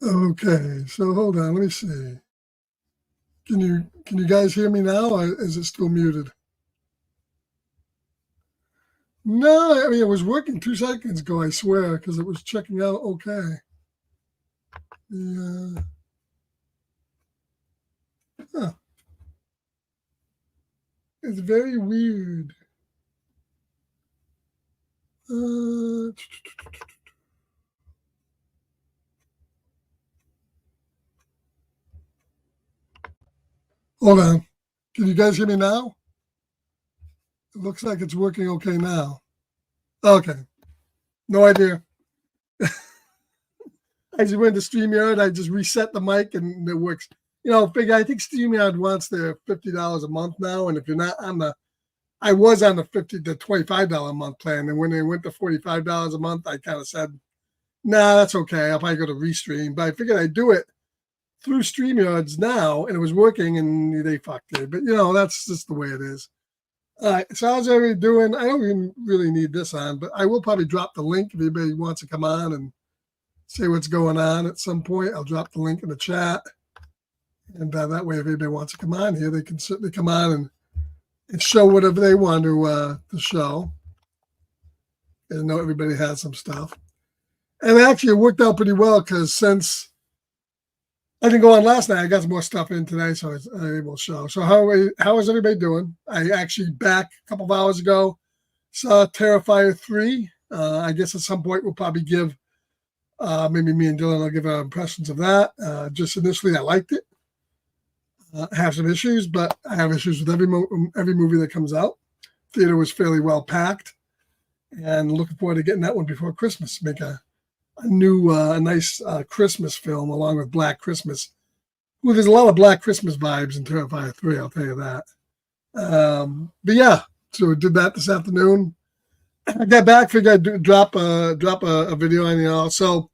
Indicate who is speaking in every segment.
Speaker 1: Okay, so hold on, let me see. Can you guys hear me now, or is it still muted? No, I mean it was working 2 seconds ago, I swear, because it was checking out okay. Yeah. Huh, it's very weird. Uh, Hold on. Can you guys hear me now? It looks like it's working okay now. Okay, no idea. I just went to StreamYard. I just reset the mic and it works. Figure I think StreamYard wants their $50 a month now, and if you're not on I was on the $25 a month plan, and when they went to $45 a month, I kind of said, "Nah, that's okay. I'll probably go to Restream." But I figured I'd do it through StreamYards now, and it was working, and they fucked it. But that's just the way it is. All right. So how's everybody doing? I don't even really need this on, but I will probably drop the link if anybody wants to come on and say what's going on at some point. I'll drop the link in the chat. And that way, if anybody wants to come on here, they can certainly come on and show whatever they want to show. And I know everybody has some stuff. And actually, it worked out pretty well because since I didn't go on last night, I got some more stuff in today, so I was able to show. So how is everybody doing? I actually, back a couple of hours ago, saw Terrifier 3. I guess at some point we'll probably give, maybe me and Dylan will give our impressions of that. Just initially, I liked it. I have some issues, but I have issues with every movie that comes out. Theater was fairly well packed, and looking forward to getting that one before Christmas. Make a new, nice Christmas film along with Black Christmas. Well, there's a lot of Black Christmas vibes in Terrifier 3, I'll tell you that. But yeah, so did that this afternoon. I got back, figured I'd drop a video on y'all. So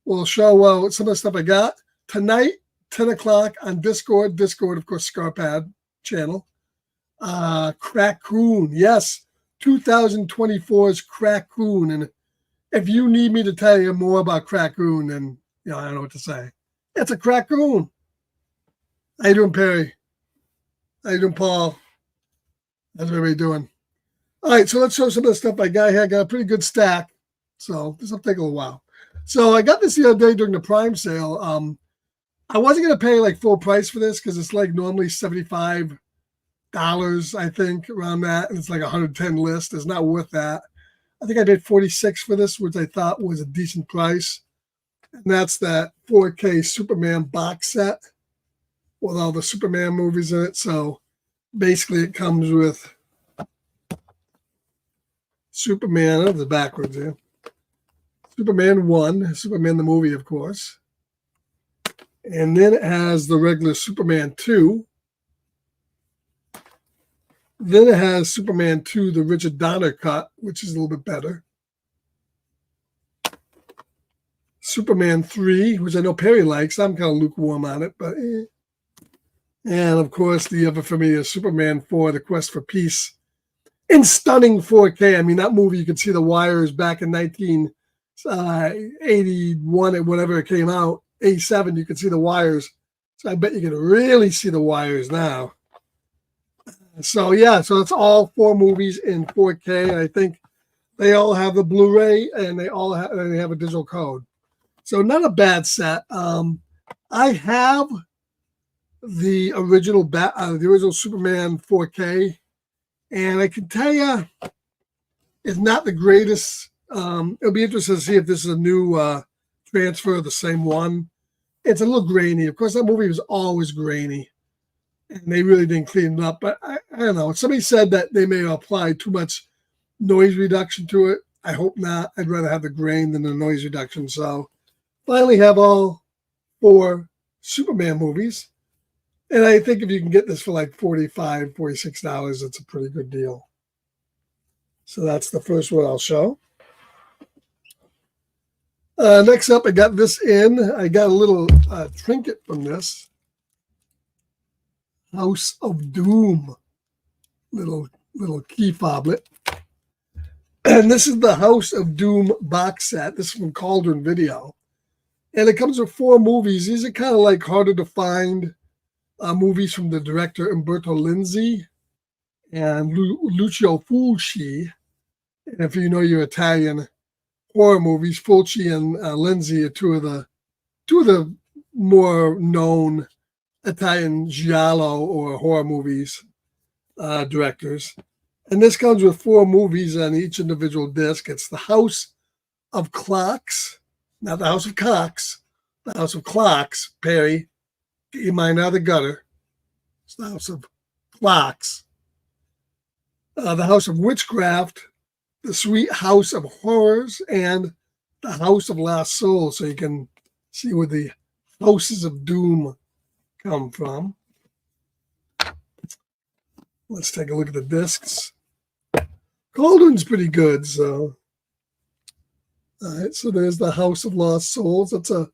Speaker 1: we'll show some of the stuff I got tonight. 10 o'clock on Discord, of course, Scarpad channel. Crackoon, yes, 2024's Crackoon. And if you need me to tell you more about Crackoon, then I don't know what to say. It's a Crackoon. How you doing, Perry? How you doing, Paul? How's everybody doing? All right, so let's show some of the stuff I got here. I got a pretty good stack, so this will take a little while. So I got this the other day during the Prime sale. I wasn't going to pay like full price for this because it's like normally $75, I think, around that. And it's like 110 list. It's not worth that. I think I paid $46 for this, which I thought was a decent price. And that's that 4K Superman box set with all the Superman movies in it. So basically it comes with Superman, oh, the backwards here. Superman 1, Superman the movie, of course. And then it has the regular Superman 2. Then it has Superman 2, the Richard Donner cut, which is a little bit better. Superman 3, which I know Perry likes. I'm kind of lukewarm on it, but And, of course, the other for me is Superman 4, The Quest for Peace. In stunning 4K. I mean, that movie, you could see the wires back in 1981 or whatever it came out. 87, you could see the wires. So I bet you can really see the wires now. So yeah, so it's all 4 movies in 4K. And I think they all have the Blu-ray and they have a digital code. So not a bad set. I have the original Superman 4K, and I can tell you it's not the greatest. It'll be interesting to see if this is a new transfer of the same one. It's a little grainy. Of course, that movie was always grainy, and they really didn't clean it up. But I don't know. Somebody said that they may have applied too much noise reduction to it. I hope not. I'd rather have the grain than the noise reduction. So finally have all 4 Superman movies. And I think if you can get this for like $45, $46, it's a pretty good deal. So that's the first one I'll show. Next up, I got this in. I got a little trinket from this. House of Doom. Little key foblet. And this is the House of Doom box set. This is from Cauldron Video. And it comes with 4 movies. These are kind of like harder to find movies from the director Umberto Lenzi and Lucio Fulci. And if you know your Italian horror movies, Fulci and Lenzi are two of the more known Italian giallo or horror movies directors. And this comes with 4 movies on each individual disc. It's The House of Clocks, not the House of Cocks, the House of Clocks. Perry, get your mind out of the gutter. It's the House of Clocks. The House of Witchcraft, The Sweet House of Horrors, and The House of Lost Souls. So you can see where the houses of doom come from. Let's take a look at the discs. Goldwyn's pretty good, so. All right, so there's The House of Lost Souls. That's a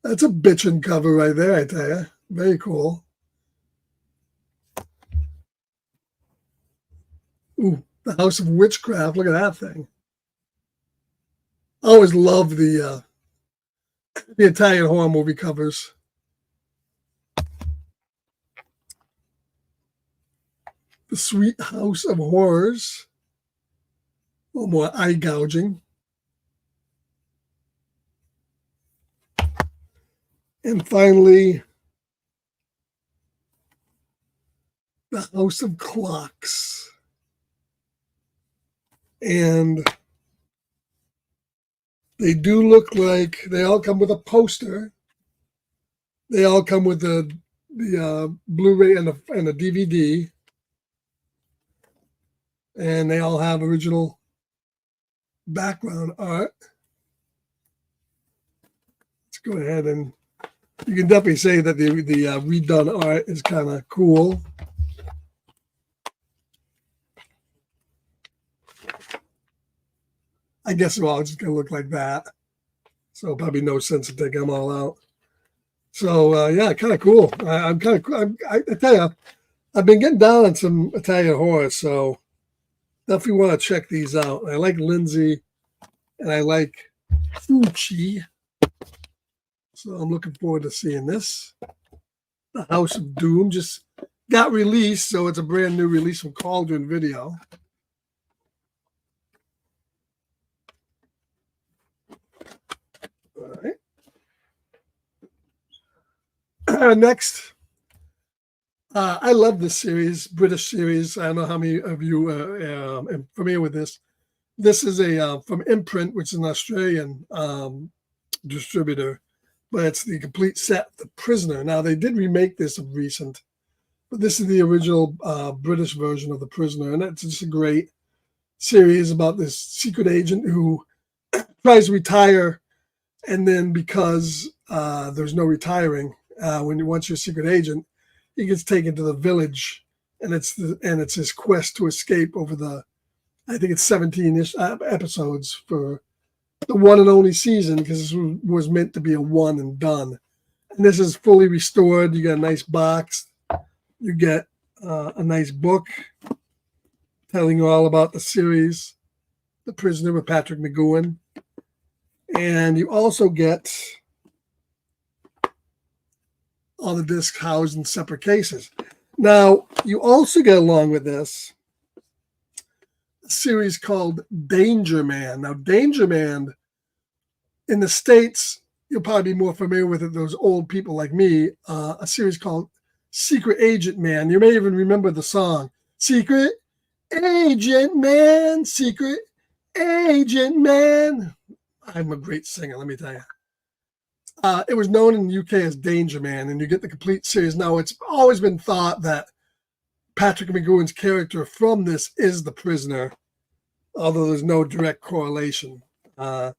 Speaker 1: bitchin' cover right there, I tell you. Very cool. Ooh, The House of Witchcraft. Look at that thing. I always love the Italian horror movie covers. The Sweet House of Horrors. A little more eye gouging. And finally, The House of Clocks. And they do look like they all come with a poster. They all come with the Blu-ray and a DVD. And they all have original background art. Let's go ahead and you can definitely say that the redone art is kind of cool. I guess they're all just going to look like that. So probably no sense to take them all out. So, yeah, kind of cool. I tell you, I've been getting down on some Italian horror, so definitely want to check these out. I like Lenzi, and I like Fulci. So I'm looking forward to seeing this. The House of Doom just got released, so it's a brand new release from Cauldron Video. All right. Next, I love this series, British series. I don't know how many of you are familiar with this. This is from Imprint, which is an Australian distributor, but it's the complete set, The Prisoner. Now, they did remake this of recent, but this is the original British version of The Prisoner, and it's just a great series about this secret agent who tries to retire, and then because there's no retiring, once you're a secret agent, he gets taken to the village, and it's his quest to escape over I think it's 17-ish episodes for the one and only season, because this was meant to be a one and done. And this is fully restored. You get a nice box. You get a nice book telling you all about the series, The Prisoner with Patrick McGoohan. And you also get all the discs housed in separate cases. Now, you also get along with this a series called Danger Man. Now, Danger Man, in the States, you'll probably be more familiar with it, those old people like me, a series called Secret Agent Man. You may even remember the song, Secret Agent Man, Secret Agent Man. I'm a great singer, let me tell you. It was known in the UK as Danger Man, and you get the complete series. Now, it's always been thought that Patrick McGoohan's character from this is the prisoner, although there's no direct correlation. But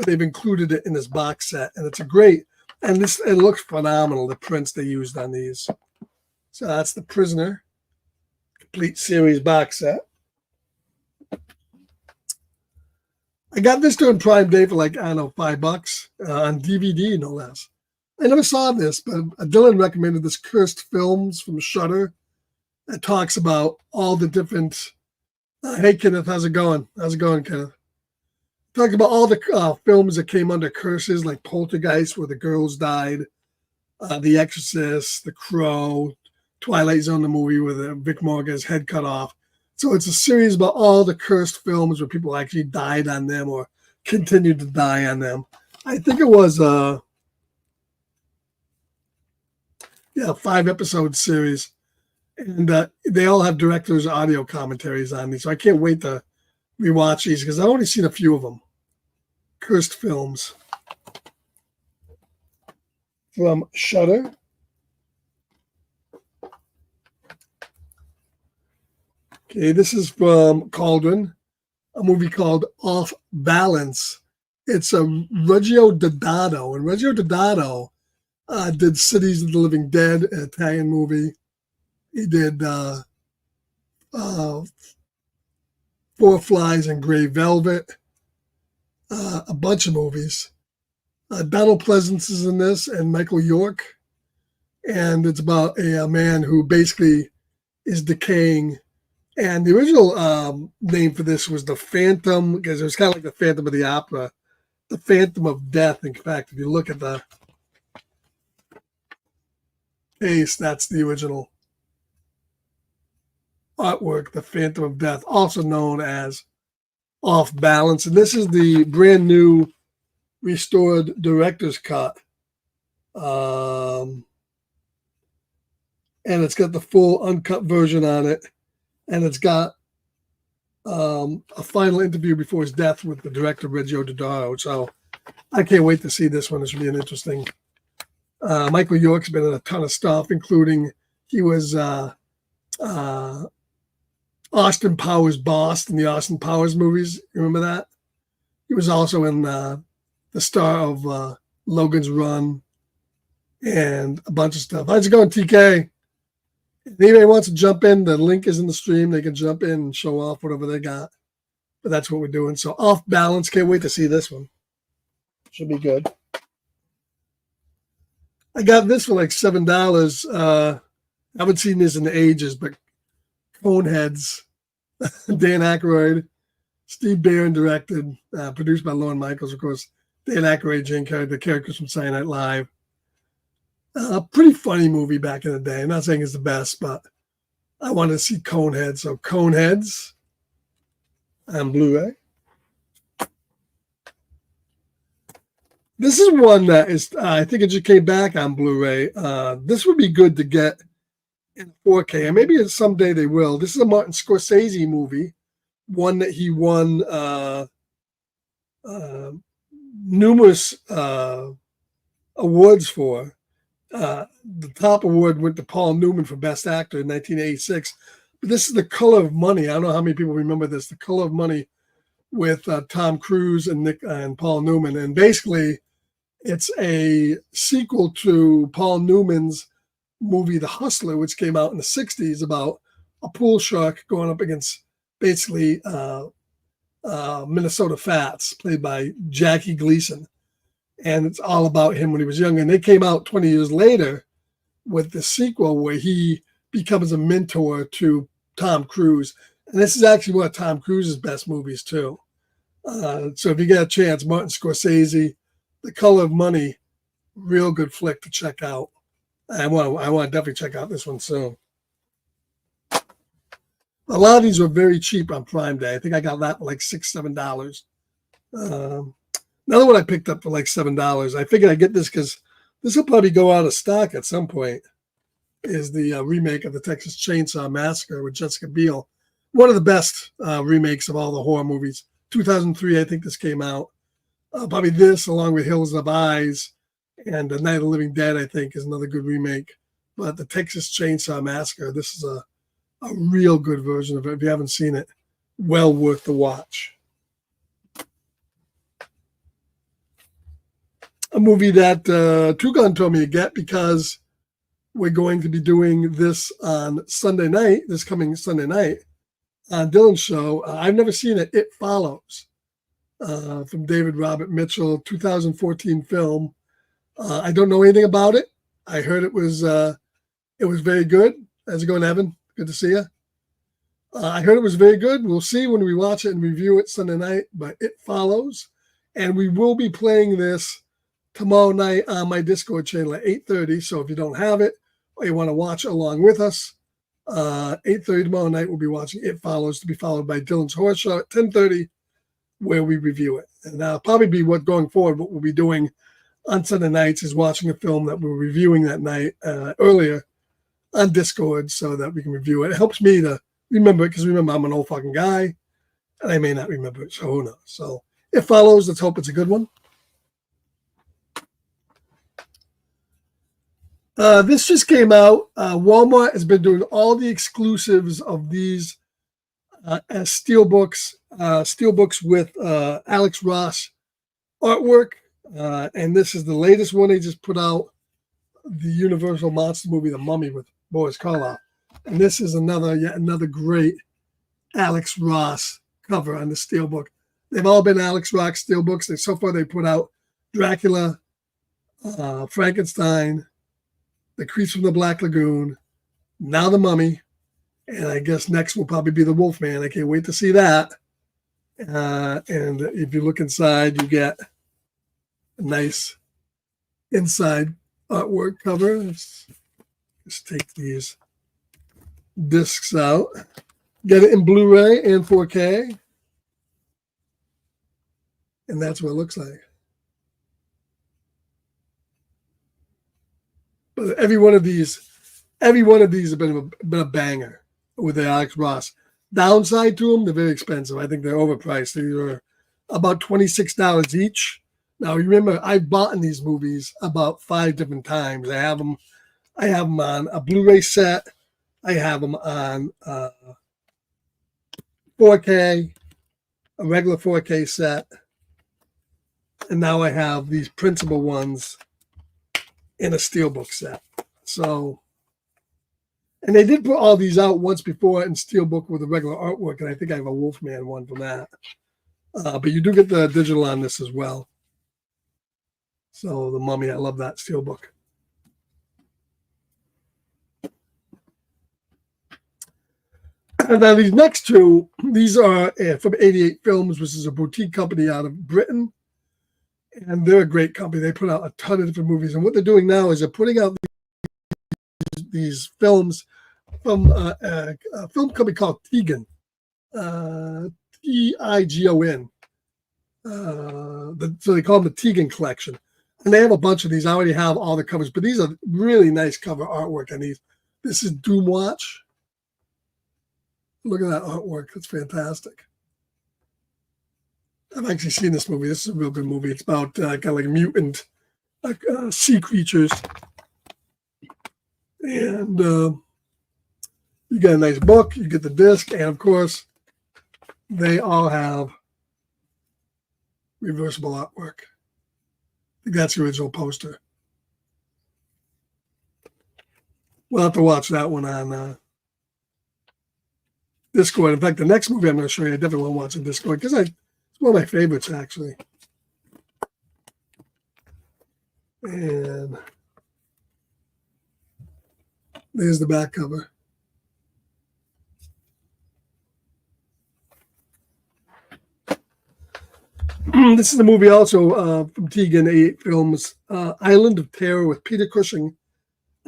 Speaker 1: they've included it in this box set, and it's a great, and it looks phenomenal, the prints they used on these. So that's The Prisoner, complete series box set. I got this during Prime Day for like, I don't know, $5 on DVD, no less. I never saw this, but Dylan recommended this Cursed Films from Shudder that talks about all the different. Hey, Kenneth, how's it going? How's it going, Kenneth? Talk about all the films that came under curses, like Poltergeist, where the girls died, The Exorcist, The Crow, Twilight Zone, the movie where Vic Morgan's head cut off. So it's a series about all the cursed films where people actually died on them or continued to die on them. I think it was a 5-episode series, and they all have directors' audio commentaries on these. So I can't wait to rewatch these because I've only seen a few of them. Cursed films from Shudder. Okay, this is from Cauldron, a movie called Off Balance. It's a Reggio Dadato, and Reggio Dadato did Cities of the Living Dead, an Italian movie. He did Four Flies and Gray Velvet, a bunch of movies. Donald Pleasance is in this, and Michael York. And it's about a man who basically is decaying. And the original name for this was The Phantom, because it was kind of like the Phantom of the Opera, The Phantom of Death. In fact, if you look at the case, that's the original artwork, The Phantom of Death, also known as Off Balance. And this is the brand new restored director's cut. And it's got the full uncut version on it. And it's got a final interview before his death with the director, Reggio Dadato. So I can't wait to see this one. This will be an interesting. Michael York's been in a ton of stuff, including he was Austin Powers' boss in the Austin Powers movies. You remember that? He was also in the star of Logan's Run and a bunch of stuff. How's it going, TK? If anybody wants to jump in, the link is in the stream. They can jump in and show off whatever they got. But that's what we're doing. So Off Balance. Can't wait to see this one. Should be good. I got this for like $7. I haven't seen this in ages, but Coneheads, Dan Aykroyd, Steve Barron directed, produced by Lorne Michaels, of course. Dan Aykroyd, Jane Carrey, the characters from Saturday Night Live. A pretty funny movie back in the day. I'm not saying it's the best, but I wanted to see Coneheads. So Coneheads on Blu-ray. This is one that is, I think it just came back on Blu-ray. This would be good to get in 4K, and maybe someday they will. This is a Martin Scorsese movie, one that he won numerous awards for. The top award went to Paul Newman for Best Actor in 1986. But this is The Color of Money. I don't know how many people remember this. The Color of Money with Tom Cruise and Paul Newman. And basically, it's a sequel to Paul Newman's movie The Hustler, which came out in the 60s, about a pool shark going up against basically Minnesota Fats, played by Jackie Gleason. And it's all about him when he was young. And they came out 20 years later with the sequel where he becomes a mentor to Tom Cruise. And this is actually one of Tom Cruise's best movies, too. So if you get a chance, Martin Scorsese, The Color of Money, real good flick to check out. I want to definitely check out this one soon. A lot of these were very cheap on Prime Day. I think I got that for like $6, $7. Another one I picked up for like $7. I figured I'd get this because this will probably go out of stock at some point. Is the remake of the Texas Chainsaw Massacre with Jessica Biel. One of the best remakes of all the horror movies. 2003, I think this came out. Probably this, along with Hills of Eyes and The Night of the Living Dead, I think, is another good remake. But the Texas Chainsaw Massacre, this is a real good version of it. If you haven't seen it, well worth the watch. A movie that Tugan told me to get because we're going to be doing this on Sunday night, this coming Sunday night, on Dylan's show. I've never seen it. It Follows, from David Robert Mitchell, 2014 film. I don't know anything about it. I heard it was very good. How's it going, Evan? Good to see you. I heard it was very good. We'll see when we watch it and review it Sunday night, but It Follows. And we will be playing this tomorrow night on my Discord channel at 8:30. So if you don't have it or you want to watch along with us, 8:30 tomorrow night, we'll be watching It Follows, to be followed by Dylan's Horse Show at 10:30, where we review it. And that'll probably be what going forward, what we'll be doing on Sunday nights is watching a film that we're reviewing that night earlier on Discord so that we can review it. It helps me to remember it because remember, I'm an old fucking guy and I may not remember it. So who knows? So It Follows. Let's hope it's a good one. This just came out. Walmart has been doing all the exclusives of these as steelbooks with Alex Ross artwork. And this is the latest one they just put out, the Universal Monster movie, The Mummy, with Boris Karloff. And this is yet another great Alex Ross cover on the steelbook. They've all been Alex Ross steelbooks. So far they put out Dracula, Frankenstein, The Creature from the Black Lagoon, now The Mummy, and I guess next will probably be The Wolfman. I can't wait to see that. And if you look inside, you get a nice inside artwork cover. Let's take these discs out. Get it in Blu-ray and 4K. And that's what it looks like. But every one of these have been a banger with the Alex Ross. Downside to them, they're very expensive. I think they're overpriced. They are about $26 each. Now, remember, I've bought in these movies about 5 different times. I have them on a Blu-ray set. I have them on 4K, a regular 4K set. And now I have these printable ones in a steelbook set. So, and they did put all these out once before in steelbook with a regular artwork, and I think I have a Wolfman one from that. But you do get the digital on this as well. So The Mummy, I love that steelbook. And now these next two, these are from 88 Films, which is a boutique company out of Britain. And they're a great company. They put out a ton of different movies. And what they're doing now is they're putting out these films from a film company called Tigon. Tigon. So they call them the Tigon Collection. And they have a bunch of these. I already have all the covers, but these are really nice cover artwork on these. This is Doom Watch. Look at that artwork. That's fantastic. I've actually seen this movie. This is a real good movie. It's about kind of like mutant sea creatures. And you get a nice book. You get the disc. And, of course, they all have reversible artwork. I think that's the original poster. We'll have to watch that one on Discord. In fact, the next movie I'm going to show you, I definitely want to watch on Discord because it's one of my favorites, actually. And there's the back cover. This is a movie also from Tigon 88 Films, Island of Terror with Peter Cushing,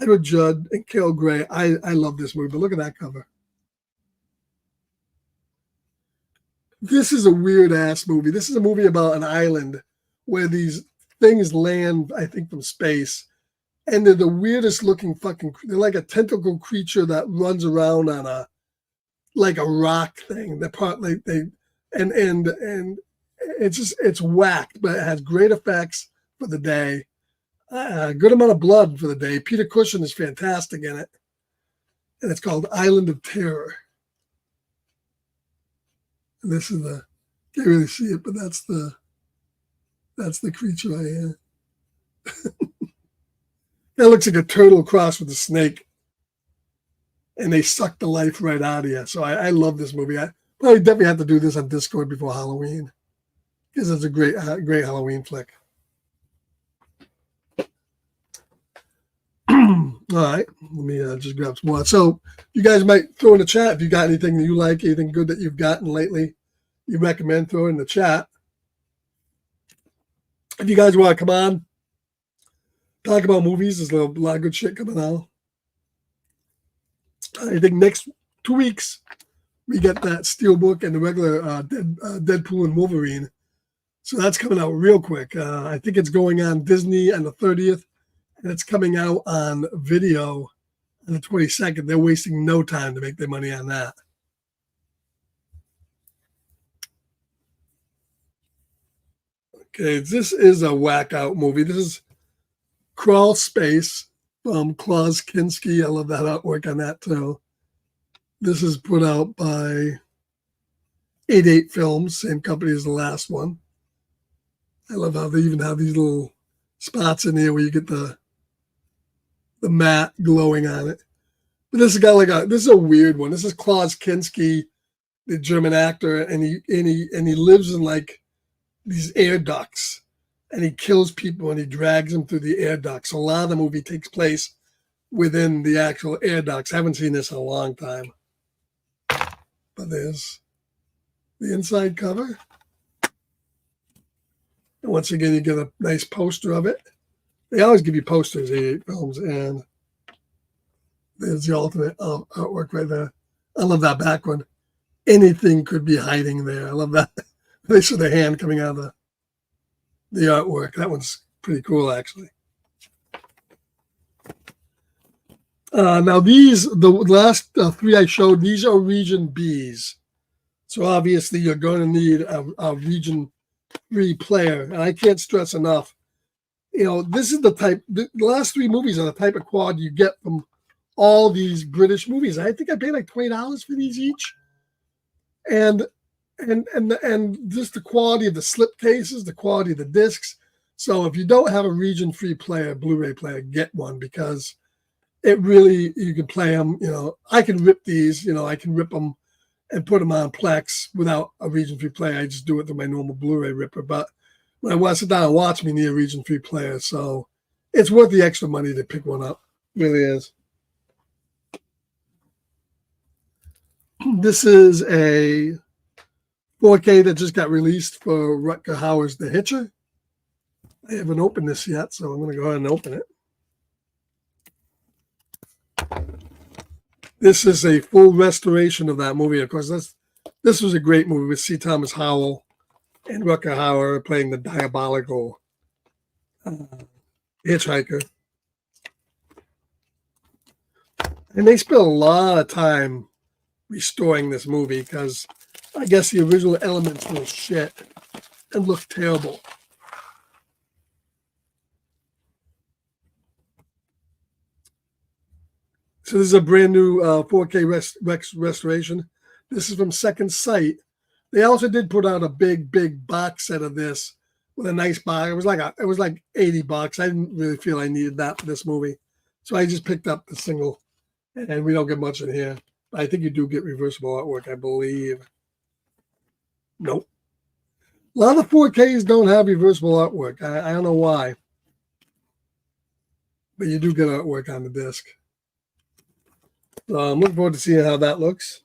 Speaker 1: Edward Judd, and Carol Gray. I love this movie, but look at that cover. This is a weird-ass movie. This is a movie about an island where these things land, I think, from space. And they're the weirdest looking they're like a tentacle creature that runs around on like a rock thing. And it's whacked, but it has great effects for the day. A good amount of blood for the day. Peter Cushing is fantastic in it. And it's called Island of Terror. And this is can't really see it, but that's the creature I am. That looks like a turtle crossed with a snake. And they suck the life right out of you. So I love this movie. I probably definitely have to do this on Discord before Halloween. Because it's a great Halloween flick. All right. Let me I just grabbed some more. So you guys might throw in the chat if you got anything that you like, anything good that you've gotten lately you recommend, throw in the chat. If you guys want to come on, talk about movies, there's a lot of good shit coming out. I think next 2 weeks, we get that Steelbook and the regular Deadpool and Wolverine. So that's coming out real quick. I think it's going on Disney on the 30th, and it's coming out on video on the 22nd. They're wasting no time to make their money on that. Okay, this is a whack out movie. This is Crawl Space from Klaus Kinski. I love that artwork on that too. This is put out by 88 Films, same company as the last one. I love how they even have these little spots in here where you get the matte glowing on it. But this has got this is a weird one. This is Klaus Kinski, the German actor, and he lives in like these air ducts, and he kills people and he drags them through the air ducts. So a lot of the movie takes place within the actual air ducts. I haven't seen this in a long time. But there's the inside cover. And once again, you get a nice poster of it. They always give you posters, 88 Films, and there's the alternate artwork right there. I love that back one. Anything could be hiding there. I love that. They show the hand coming out of the artwork. That one's pretty cool, actually. Now the last three I showed, these are region Bs. So obviously you're going to need a region 3 player. And I can't stress enough, this is the last 3 movies are the type of quad you get from all these British movies. I think I paid like $20 for these each. And just the quality of the slip cases, the quality of the discs. So if you don't have a region 3 player, Blu-ray player, get one, because it really, you can play them. I can rip these, I can rip them and put them on Plex without a region 3 player. I just do it through my normal Blu-ray ripper. But when I want to sit down and watch, me need a region 3 player. So it's worth the extra money to pick one up. It really is. This is a 4K that just got released for Rutger Hauer's The Hitcher. I haven't opened this yet, so I'm going to go ahead and open it. This is a full restoration of that movie. Of course, this was a great movie with C. Thomas Howell and Rutger Hauer playing the diabolical hitchhiker. And they spent a lot of time restoring this movie because I guess the original elements were shit and looked terrible. So this is a brand new 4K restoration. This is from Second Sight. They also did put out a big box set of this with a nice box. It was like $80. I didn't really feel I needed that for this movie, so I just picked up the single. And we don't get much in here. I think you do get reversible artwork, I believe. Nope. A lot of the 4Ks don't have reversible artwork. I don't know why. But you do get artwork on the disc. So I'm looking forward to seeing how that looks.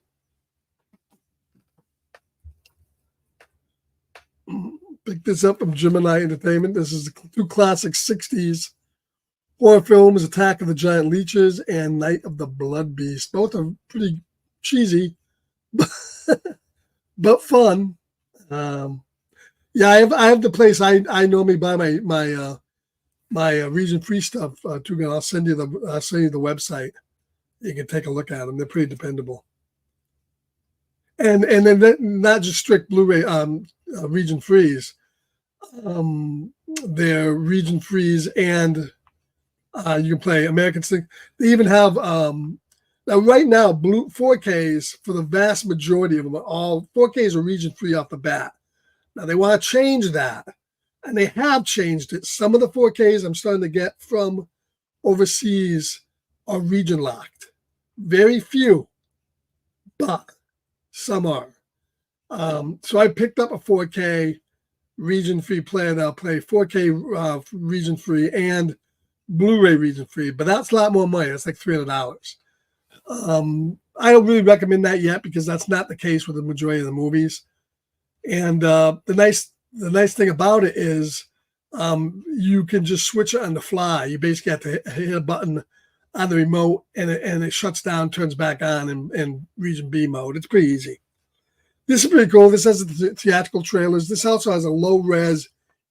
Speaker 1: Pick this up from Gemini Entertainment. This is the 2 classic 60s horror films, Attack of the Giant Leeches and Night of the Blood Beast. Both are pretty cheesy, but fun. Yeah, I have the place. I normally buy my region free stuff too. I'll send you the website. You can take a look at them. They're pretty dependable. And then not just strict Blu-ray region frees. They're region frees and you can play American Stick. They even have now right now 4Ks for the vast majority of them are all 4Ks are region free off the bat. Now they want to change that, and they have changed it. Some of the 4Ks I'm starting to get from overseas are region locked. Very few, but some are. So I picked up a 4K region free player that'll play 4K region free and Blu-ray region free, but that's a lot more money. That's like $300. I don't really recommend that yet because that's not the case with the majority of the movies. And the nice thing about it is you can just switch it on the fly. You basically have to hit a button on the remote, and it shuts down, turns back on in region B mode. It's pretty easy. This is pretty cool. This has the theatrical trailers. This also has a low-res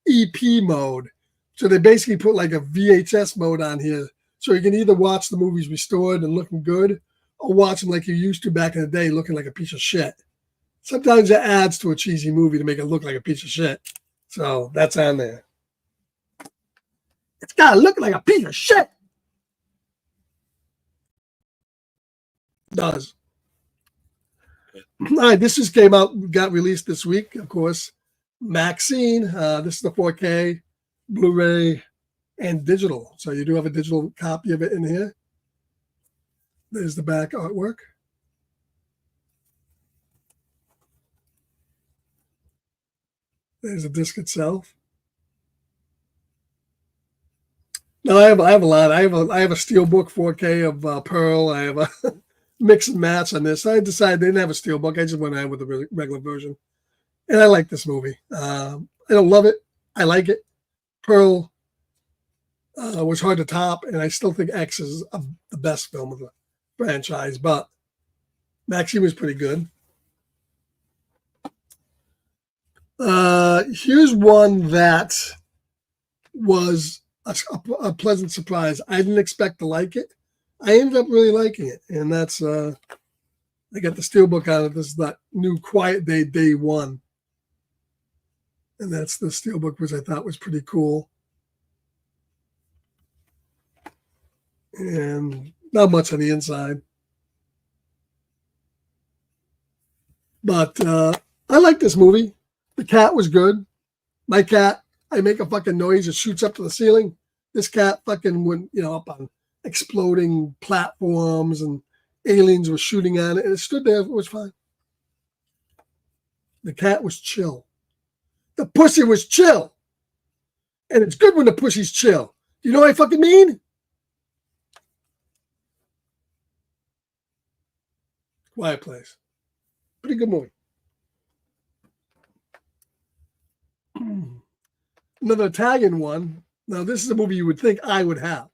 Speaker 1: EP mode. So they basically put like a VHS mode on here. So you can either watch the movies restored and looking good, or watch them like you used to back in the day looking like a piece of shit. Sometimes it adds to a cheesy movie to make it look like a piece of shit. So that's on there. It's got to look like a piece of shit. It does. All right, this just came out, got released this week, of course. Maxine, this is the 4K, Blu-ray, and digital. So you do have a digital copy of it in here. There's the back artwork. There's the disc itself. No, I have a lot. I have a Steelbook 4K of Pearl. I have a mix and match on this. I decided they didn't have a Steelbook. I just went ahead with the regular version. And I like this movie. I don't love it. I like it. Pearl was hard to top, and I still think X is the best film of the franchise, but Maxine was pretty good. Here's one that was a pleasant surprise. I didn't expect to like it. I ended up really liking it, and that's I got the Steelbook on it. This is that new Quiet Day Day One, and that's the Steelbook, which I thought was pretty cool. And not much on the inside, but I like this movie. The cat was good. My cat, I make a fucking noise, it shoots up to the ceiling. This cat fucking went, up on exploding platforms, and aliens were shooting on it, and it stood there. It was fine. The cat was chill. The pussy was chill. And it's good when the pussy's chill. Do you know what I fucking mean? Quiet Place. Pretty good movie. Another Italian one. Now, this is a movie you would think I would have.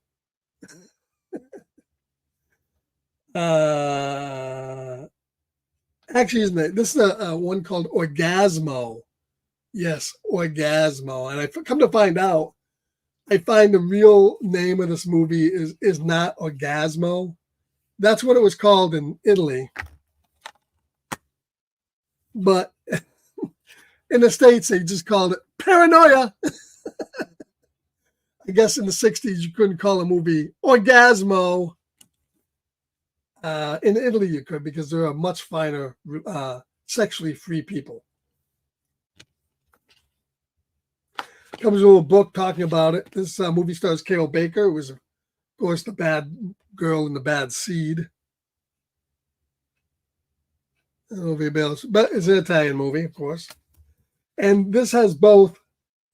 Speaker 1: Actually, isn't it? This is a one called Orgasmo. Yes, Orgasmo. And I come to find out, I find the real name of this movie is not Orgasmo. That's what it was called in Italy. But in the States, they just called it Paranoia. I guess in the 60s, you couldn't call a movie Orgasmo. In Italy, you could, because they're a much finer, sexually free people. Comes a little book talking about it. This movie stars Carol Baker, who was, of course, the bad girl in The Bad Seed. I don't know if anybody else, but it's an Italian movie, of course. And this has both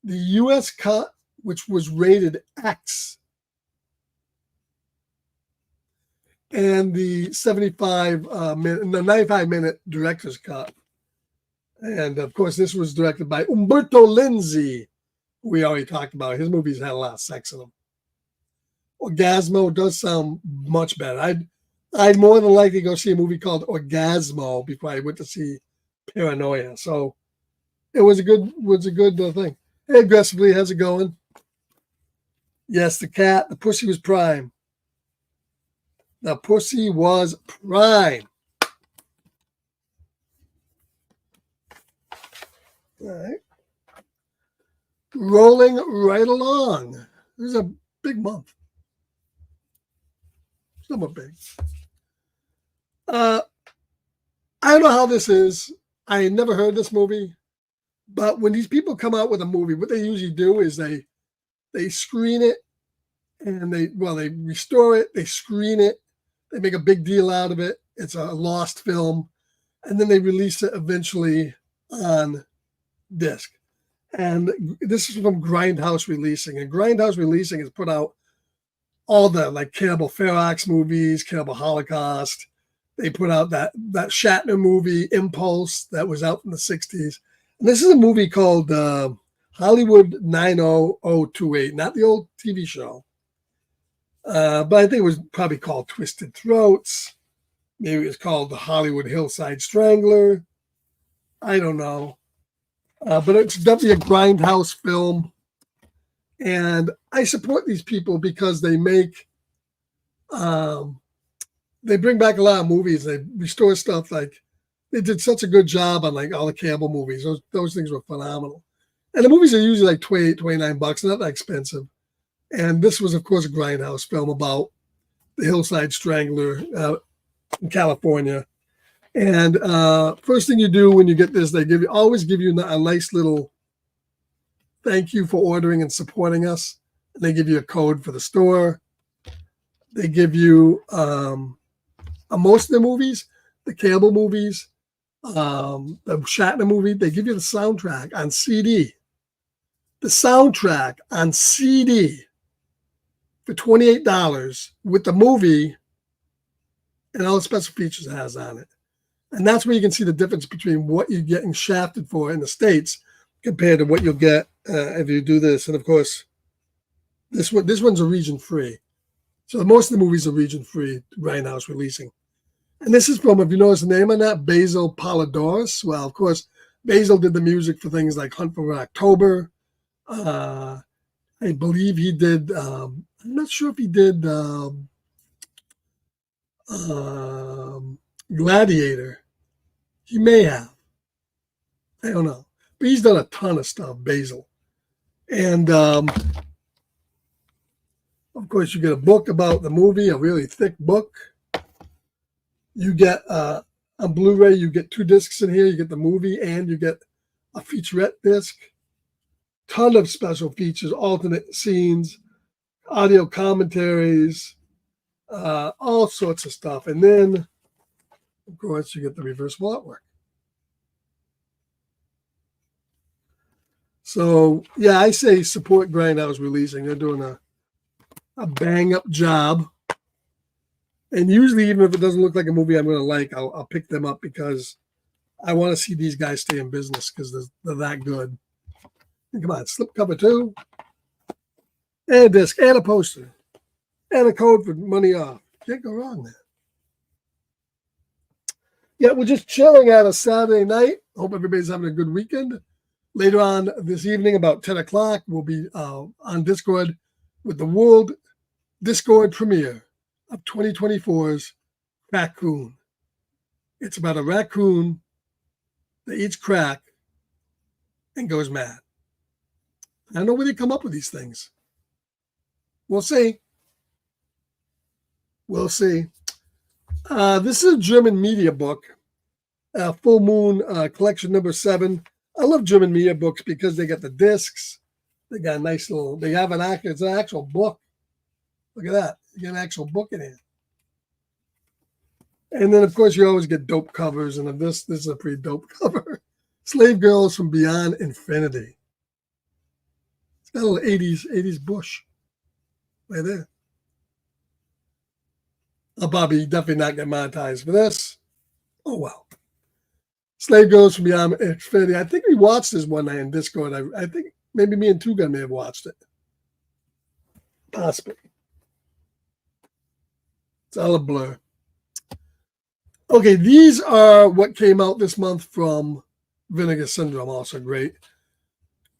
Speaker 1: the U.S. cut, which was rated X, and the 95-minute director's cut. And of course, this was directed by Umberto Lenzi, who we already talked about. His movies had a lot of sex in them. Orgasmo does sound much better. I'd more than likely go see a movie called Orgasmo before I went to see Paranoia. So it was a good thing. Hey, Aggressively, how's it going? Yes, the pussy was prime. The pussy was prime. All right. Rolling right along. This is a big month. Somewhat big. I don't know how this is. I never heard this movie. But when these people come out with a movie, what they usually do is they screen it, and they restore it, they screen it, they make a big deal out of it. It's a lost film, and then they release it eventually on disc. And this is from Grindhouse Releasing, and Grindhouse Releasing has put out all the like Cannibal Ferox movies, Cannibal Holocaust. They put out that Shatner movie, Impulse, that was out in the 60s. And this is a movie called Hollywood 90028, not the old TV show. But I think it was probably called Twisted Throats. Maybe it was called the Hollywood Hillside Strangler. I don't know. But it's definitely a grindhouse film. And I support these people because they make, they bring back a lot of movies. They restore stuff. Like they did such a good job on like all the Campbell movies. Those things were phenomenal. And the movies are usually like $28, $29, not that expensive. And this was, of course, a grindhouse film about the Hillside Strangler in California. And first thing you do when you get this, they always give you a nice little thank you for ordering and supporting us. And they give you a code for the store. They give you most of the movies, the Campbell movies, the Shatner movie, they give you the soundtrack on CD. The soundtrack on CD for $28 with the movie and all the special features it has on it. And that's where you can see the difference between what you're getting shafted for in the States compared to what you'll get if you do this. And of course, this one's a region free. So most of the movies are region free, Grindhouse releasing. And this is from, if you notice the name on that, Basil Polidoris. Well, of course, Basil did the music for things like Hunt for October. I believe he did, I'm not sure if he did Gladiator. He may have. I don't know. But he's done a ton of stuff, Basil. And of course, you get a book about the movie, a really thick book. You get on Blu-ray, you get 2 discs in here. You get the movie and you get a featurette disc. Ton of special features, alternate scenes, audio commentaries, all sorts of stuff. And then, of course, you get the reversible artwork. So, yeah, I say support Grindhouse Releasing. They're doing a bang-up job. And usually, even if it doesn't look like a movie I'm going to like, I'll pick them up because I want to see these guys stay in business because they're that good. And come on, slipcover 2, and a disc, and a poster, and a code for money off. Can't go wrong there. Yeah, we're just chilling out a Saturday night. Hope everybody's having a good weekend. Later on this evening, about 10 o'clock, we'll be on Discord with the World Discord premiere of 2024's Raccoon. It's about a raccoon that eats crack and goes mad. I don't know where they come up with these things. We'll see. We'll see. This is a German media book, Full Moon collection number 7. I love German media books because they got the discs. They got a nice little, they have it's an actual book. Look at that. You get an actual book in here. And then, of course, you always get dope covers. And this is a pretty dope cover. Slave Girls from Beyond Infinity. It's got a little 80s bush right there. I'll probably definitely not get monetized for this. Oh, well. Slave Girls from Beyond Infinity. I think we watched this one night in Discord. I think maybe me and Two Gun may have watched it. Possibly. It's all a blur. Okay, these are what came out this month from Vinegar Syndrome. Also great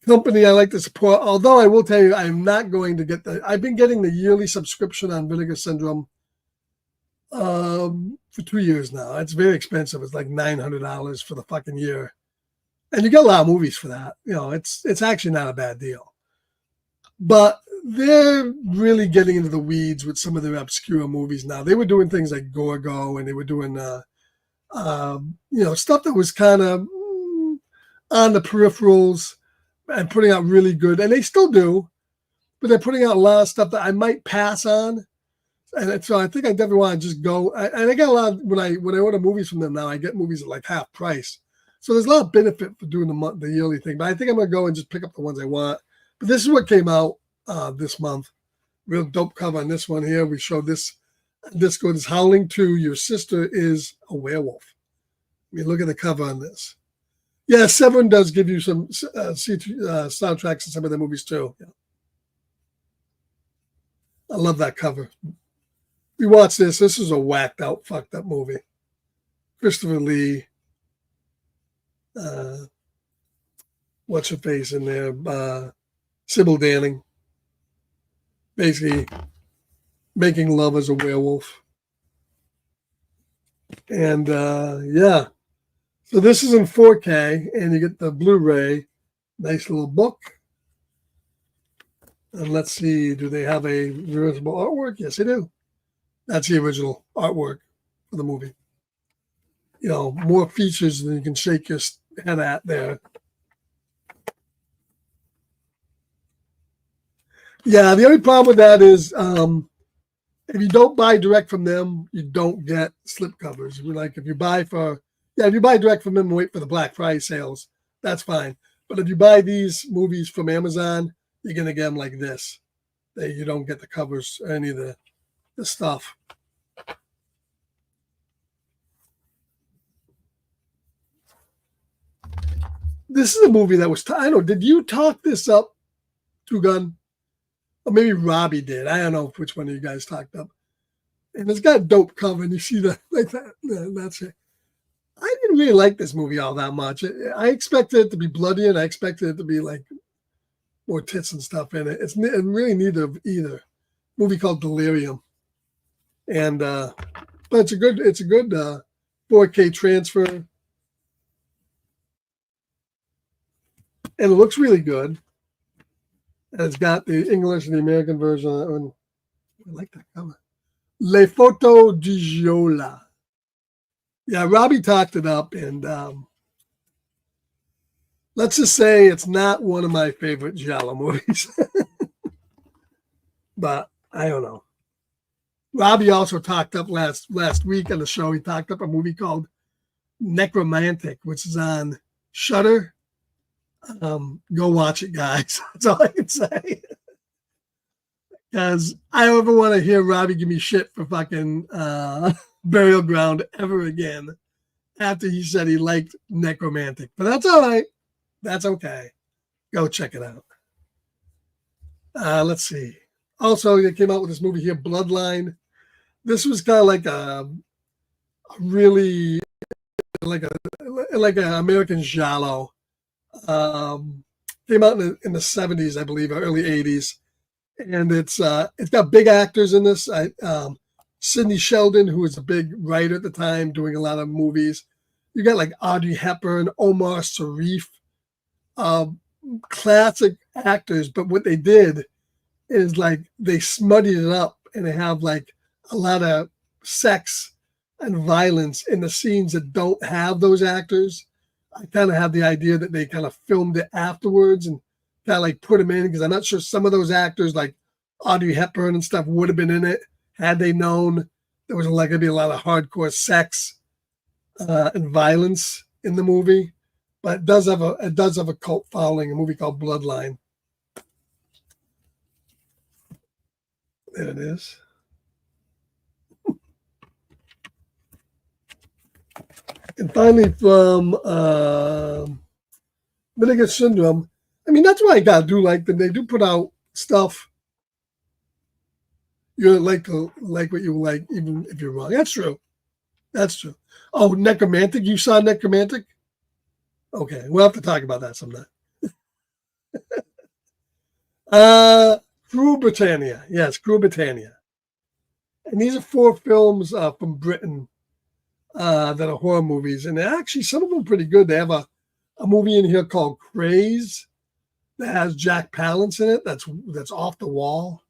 Speaker 1: company I like to support. Although I will tell you, I'm not going to get I've been getting the yearly subscription on Vinegar Syndrome for 2 years now. It's very expensive. It's like $900 for the fucking year. And you get a lot of movies for that. You know, it's actually not a bad deal. But they're really getting into the weeds with some of their obscure movies now. They were doing things like Gorgo, and they were doing, stuff that was kind of on the peripherals and putting out really good, and they still do, but they're putting out a lot of stuff that I might pass on. And so I think I definitely want to just go. And I get a lot of, when I order movies from them now, I get movies at like half price. So there's a lot of benefit for doing the yearly thing. But I think I'm going to go and just pick up the ones I want. But this is what came out this month. Real dope cover on this one here. We showed this disco is Howling 2. Your sister is a werewolf. I mean, look at the cover on this. Yeah, Severin does give you some soundtracks in some of the movies too. Yeah. I love that cover. We watched this. This is a whacked out, fucked up movie. Christopher Lee. What's her face in there? Sybil Danning. Basically making love as a werewolf. And yeah. So this is in 4K, and you get the Blu-ray. Nice little book. And let's see, do they have a reversible artwork? Yes, they do. That's the original artwork for the movie. You know, more features than you can shake your head at there. Yeah, the only problem with that is if you don't buy direct from them, you don't get slipcovers. Like if you buy direct from them and wait for the Black Friday sales, that's fine. But if you buy these movies from Amazon, you're gonna get them like this. You don't get the covers or any of the stuff. This is a movie that was, I don't know, did you talk this up, Two Gun? Or maybe Robbie did. I don't know which one of you guys talked up. And it's got a dope cover, and you see that, like that. That's it. I didn't really like this movie all that much. I expected it to be bloody, and I expected it to be like more tits and stuff in it. It's really neither of either. Movie called Delirium, and but it's a good 4K transfer, and it looks really good. And it's got the English and the American version. I like that cover. Le Photo di Giola. Yeah, Robbie talked it up, and let's just say it's not one of my favorite Giallo movies. But I don't know. Robbie also talked up last week on the show. He talked up a movie called Necromantic, which is on Shudder. Go watch it, guys. That's all I can say. Because I don't ever want to hear Robbie give me shit for fucking Burial Ground ever again after he said he liked Necromantic. But that's all right. That's okay. Go check it out. Let's see. Also, they came out with this movie here, Bloodline. This was kind of like a really like an American giallo. Came out in the 70s, I believe, or early 80s. And it's got big actors in this. Sidney Sheldon, who was a big writer at the time, doing a lot of movies. You got like Audrey Hepburn, Omar Sharif, classic actors. But what they did is like they smutted it up, and they have like a lot of sex and violence in the scenes that don't have those actors. I kind of have the idea that they kind of filmed it afterwards and kind of like put them in, because I'm not sure some of those actors like Audrey Hepburn and stuff would have been in it had they known there was like going to be a lot of hardcore sex and violence in the movie. But it does have a cult following, a movie called Bloodline. There it is. And finally, from Vinegar Syndrome, I mean, that's why I gotta do like them. They do put out stuff you like what you like, even if you're wrong. That's true. That's true. Oh, Necromantic. You saw Necromantic? Okay, we'll have to talk about that sometime. Crew Britannia. Yes, Crew Britannia. And these are 4 films from Britain that are horror movies. And actually, some of them are pretty good. They have a movie in here called Craze that has Jack Palance in it. That's off the wall.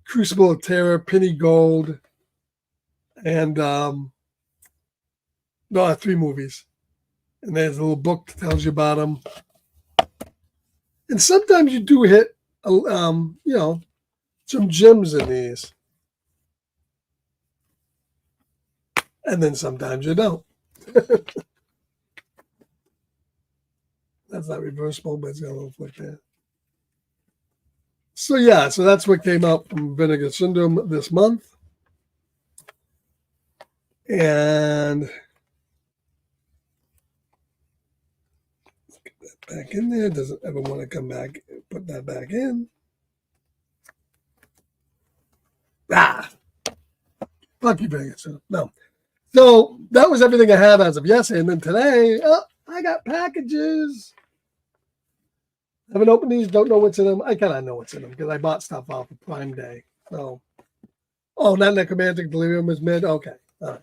Speaker 1: Crucible of Terror, Penny Gold, and 3 movies. And there's a little book that tells you about them. And sometimes you do hit, some gems in these. And then sometimes you don't. That's not reversible, but it's got a little flick there. So yeah, so that's what came out from Vinegar Syndrome this month. And back in there, doesn't ever want to come back, put that back in. Ah, fuck you, Vinegar Syndrome. No. So that was everything I have as of yesterday. And then today, oh, I got packages. Haven't opened these, don't know what's in them. I kind of know what's in them because I bought stuff off of Prime Day. So, oh, not necromantic delirium is mid. Okay. All right.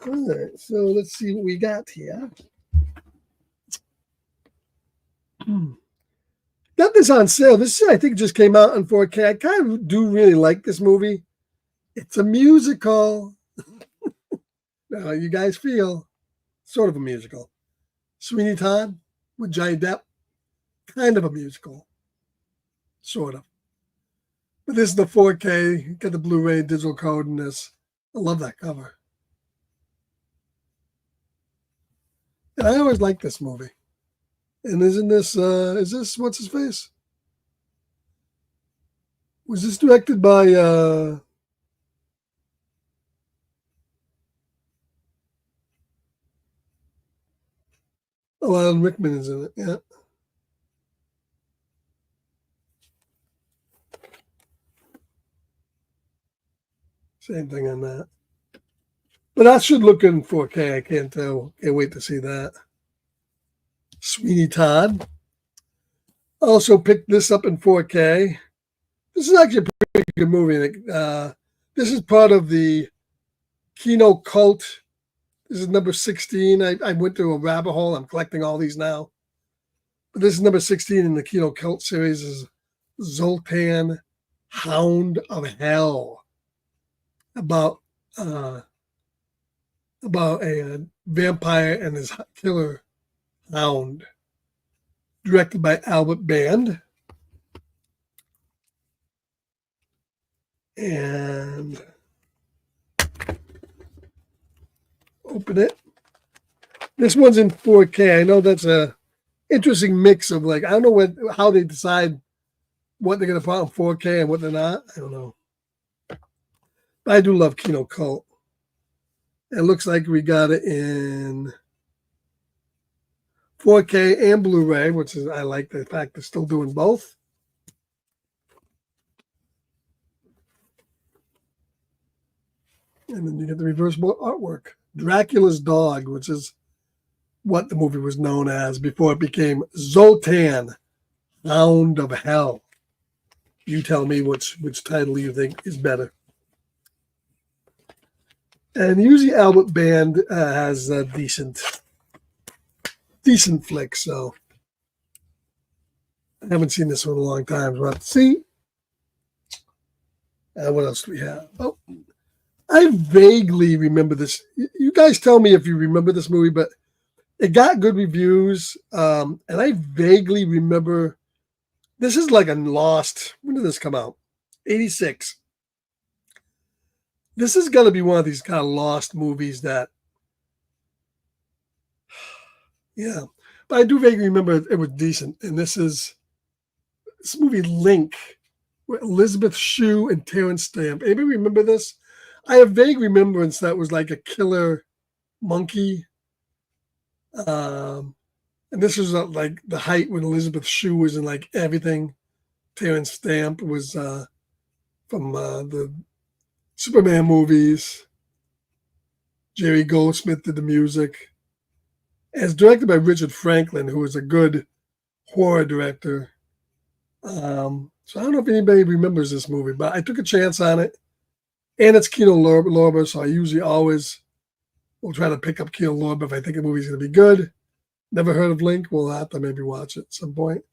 Speaker 1: All right. So let's see what we got here. Got this on sale. This, I think, just came out in 4K. I kind of do really like this movie. It's a musical. Now, you guys feel sort of a musical. Sweeney Todd with Johnny Depp, kind of a musical, sort of. But this is the 4K. Got the Blu-ray digital code in this. I love that cover. And I always like this movie. And isn't this, is this, what's his face? Was this directed by, Alan Rickman is in it, yeah. Same thing on that. But that should look good in 4K. I can't tell. Can't wait to see that. Sweeney Todd. Also picked this up in 4K. This is actually a pretty good movie. This is part of the Kino Cult. This is number 16. I went through a rabbit hole. I'm collecting all these now. But this is number 16 in the Kino Cult series. Is Zoltan, Hound of Hell. About a vampire and his killer hound. Directed by Albert Band. And open it. This one's in 4K. I know that's a interesting mix of like, I don't know how they decide what they're going to put on 4K and what they're not. I don't know. But I do love Kino Cult. It looks like we got it in 4K and Blu-ray, which is, I like the fact they're still doing both. And then you get the reversible artwork. Dracula's Dog, which is what the movie was known as before it became Zoltan, Hound of Hell. You tell me which title you think is better. And usually Albert Band has a decent flicks, so I haven't seen this one in a long time. We'll have to see. What else do we have? Oh, I vaguely remember this. You guys tell me if you remember this movie, but it got good reviews. And I vaguely remember, this is like a lost, when did this come out? 86. This is going to be one of these kind of lost movies that, yeah. But I do vaguely remember it was decent. And this movie Link, with Elizabeth Shue and Terrence Stamp. Anybody remember this? I have vague remembrance that was like a killer monkey. And this was like the height when Elizabeth Shue was in like everything. Terrence Stamp was from the Superman movies. Jerry Goldsmith did the music. And it's directed by Richard Franklin, who is a good horror director. So I don't know if anybody remembers this movie, but I took a chance on it. And it's Kino Lorber, so I usually always will try to pick up Kino Lorber if I think a movie's going to be good. Never heard of Link. We'll have to maybe watch it at some point.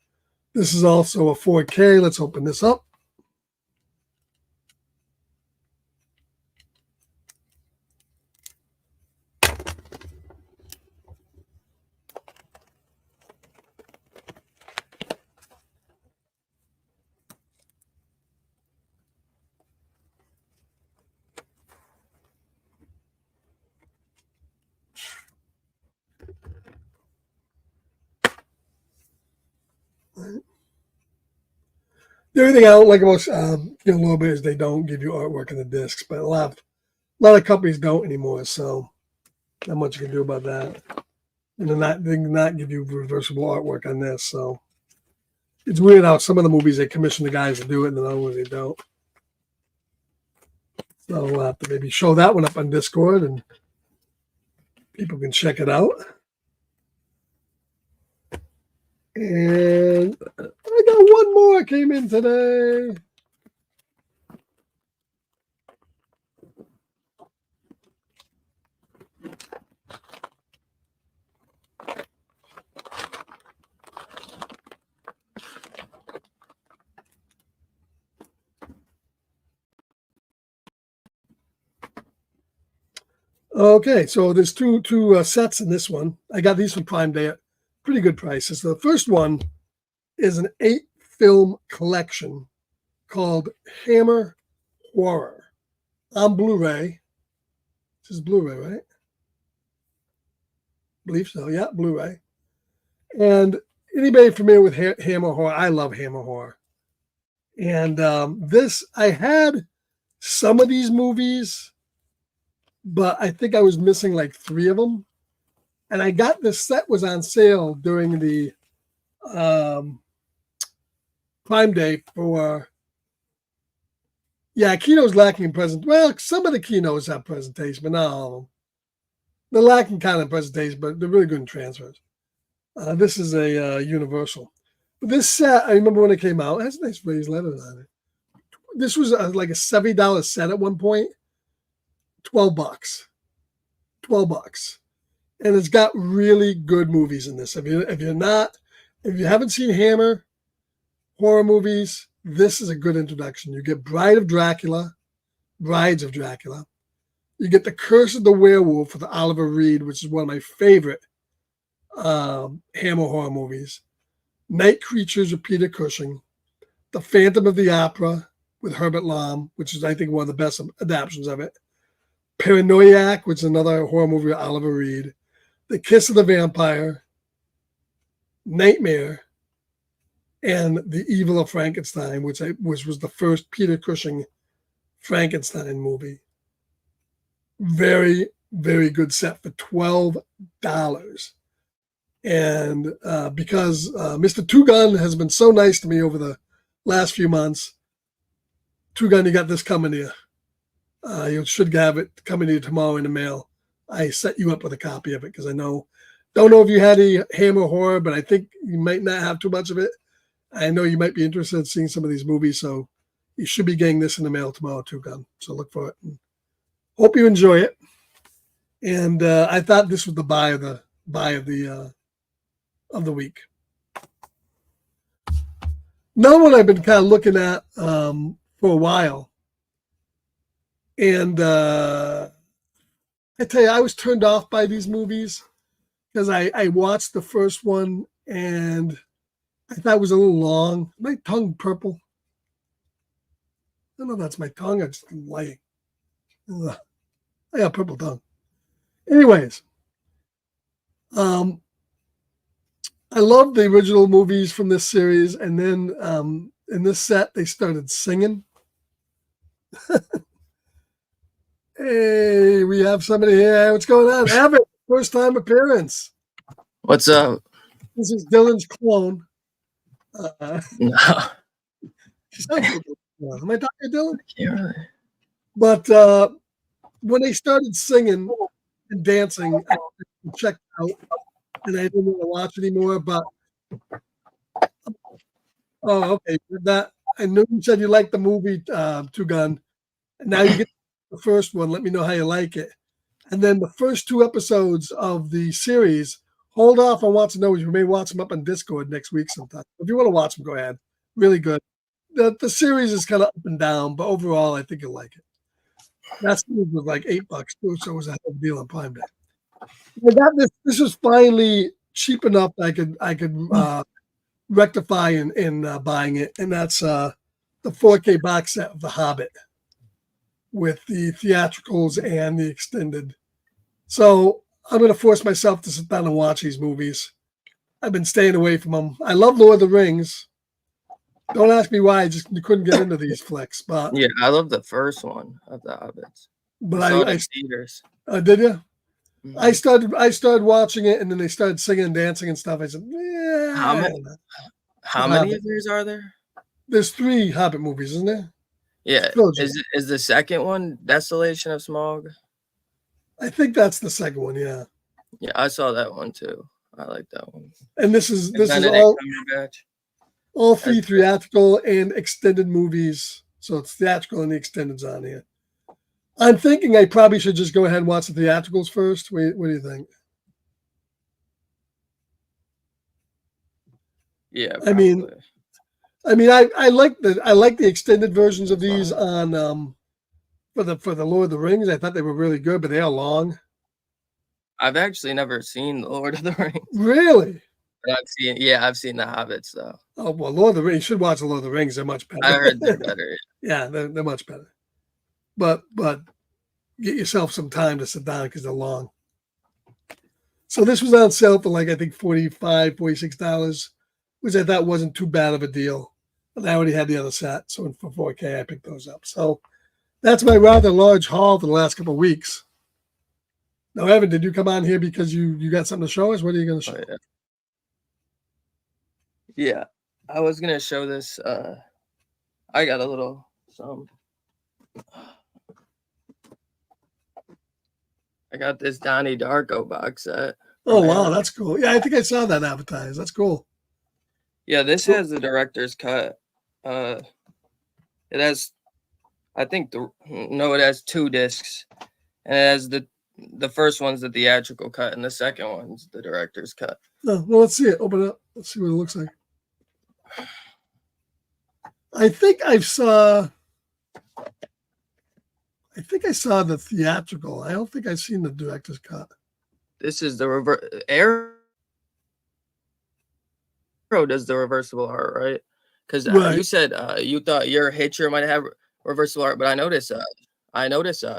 Speaker 1: This is also a 4K. Let's open this up. The only thing I don't like about a little bit is they don't give you artwork in the discs, but a lot of companies don't anymore. So not much you can do about that. And they do not give you reversible artwork on this. So it's weird how some of the movies they commission the guys to do it, and then other ones they don't. So we'll have to maybe show that one up on Discord, and people can check it out. And I got one more came in today. Okay, so there's two sets in this one. I got these from Prime Day at pretty good prices. So the first one is an 8-film collection called Hammer Horror on Blu-ray. This is Blu-ray, right? I believe so. Yeah, Blu-ray. And anybody familiar with Hammer Horror? I love Hammer Horror. And I had some of these movies, but I think I was missing like 3 of them. And I got this set was on sale during the Prime Day for, Kino's lacking in present. Well, some of the Kinos have presentation, but not all of them. They're lacking kind of presentation, but they're really good in transfers. This is a Universal. But this set, I remember when it came out, it has nice raised letters on it. This was like a $70 set at one point. $12. $12. And it's got really good movies in this. If you haven't seen Hammer horror movies, this is a good introduction. You get Brides of Dracula. You get The Curse of the Werewolf with Oliver Reed, which is one of my favorite Hammer horror movies. Night Creatures with Peter Cushing. The Phantom of the Opera with Herbert Lom, which is, I think, one of the best adaptations of it. Paranoiac, which is another horror movie with Oliver Reed. The Kiss of the Vampire. Nightmare. And The Evil of Frankenstein, which was the first Peter Cushing Frankenstein movie. Very, very good set for $12. And because Mr. Two Gun has been so nice to me over the last few months, Two Gun, you got this coming to you. You should have it coming to you tomorrow in the mail. I set you up with a copy of it because don't know if you had any Hammer horror, but I think you might not have too much of it. I know you might be interested in seeing some of these movies, so you should be getting this in the mail tomorrow, Two Gun. So look for it. And hope you enjoy it. And I thought this was the buy of the week. Another one I've been kind of looking at for a while. And I tell you, I was turned off by these movies because I watched the first one and I thought it was a little long. My tongue purple. I don't know if that's my tongue. I just like I got purple tongue. Anyways, I love the original movies from this series, and then in this set they started singing. Hey, we have somebody here. What's going on? Abbott, first time appearance.
Speaker 2: What's up?
Speaker 1: This is Dylan's clone.
Speaker 2: No.
Speaker 1: Am I talking to Dylan?
Speaker 2: Yeah, really.
Speaker 1: But when they started singing and dancing, I checked out, and I didn't want to watch anymore. But okay. That I knew you said you liked the movie Two Gun. Now you get the first one. Let me know how you like it. And then the first 2 episodes of the series. Hold off on watching those. You may watch them up on Discord next week sometime. If you want to watch them, go ahead. Really good. The series is kind of up and down, but overall, I think you'll like it. That series was like $8 too, so it was a hell of a deal on Prime Day. I got this. This was finally cheap enough that I could rectify in buying it, and that's the 4K box set of The Hobbit with the theatricals and the extended. So I'm going to force myself to sit down and watch these movies. I've been staying away from them. I love Lord of the Rings, Don't ask me why. I just couldn't get into these flicks, but
Speaker 2: Yeah, I love the first one of the Hobbits. I saw it in theaters.
Speaker 1: Did you?
Speaker 2: Mhm.
Speaker 1: I started watching it, and then they started singing and dancing and stuff. I said,
Speaker 2: How
Speaker 1: yeah.
Speaker 2: many? How many of these are there?
Speaker 1: There's 3 Hobbit movies, isn't there?
Speaker 2: Yeah,
Speaker 1: Trilogy.
Speaker 2: is the second one Desolation of Smaug?
Speaker 1: I think that's the second one. Yeah.
Speaker 2: Yeah, I saw that one too. I like that one.
Speaker 1: And this is
Speaker 2: Benedict
Speaker 1: all
Speaker 2: Cumberbatch.
Speaker 1: 3 theatrical and extended movies. So it's theatrical and the extended's on here. I'm thinking I probably should just go ahead and watch the theatricals first. What do you think?
Speaker 2: Yeah,
Speaker 1: I mean,
Speaker 2: probably.
Speaker 1: I like the extended versions of these on for the Lord of the Rings. I thought they were really good, but they are long.
Speaker 2: I've actually never seen The Lord of the Rings.
Speaker 1: Really?
Speaker 2: But I've seen The Hobbits though.
Speaker 1: Oh well, Lord of the Rings. You should watch the Lord of the Rings. They're much better.
Speaker 2: I heard they're better.
Speaker 1: Yeah, they're much better. But get yourself some time to sit down because they're long. So this was on sale for like I think $45, $46, which I thought wasn't too bad of a deal. And I already had the other set, so for 4K I picked those up. So that's my rather large haul for the last couple of weeks. Now, Evan, did you come on here because you got something to show us? What are you going to show?
Speaker 2: Oh, yeah, I was gonna show this. I got a little some. I got this Donnie Darko box set.
Speaker 1: Oh wow, that's cool. Yeah, I think I saw that advertised. That's cool.
Speaker 2: Yeah, this has the director's cut. It has, I think it has 2 discs, and it has the first one's the theatrical cut, and the second one's the director's cut.
Speaker 1: Oh, well, let's see it. Open it up. Let's see what it looks like. I think I saw the theatrical. I don't think I've seen the director's cut.
Speaker 2: This is the reverse. Arrow does the reversible art, right? Because you said you thought your Hitcher might have reversible art, but I noticed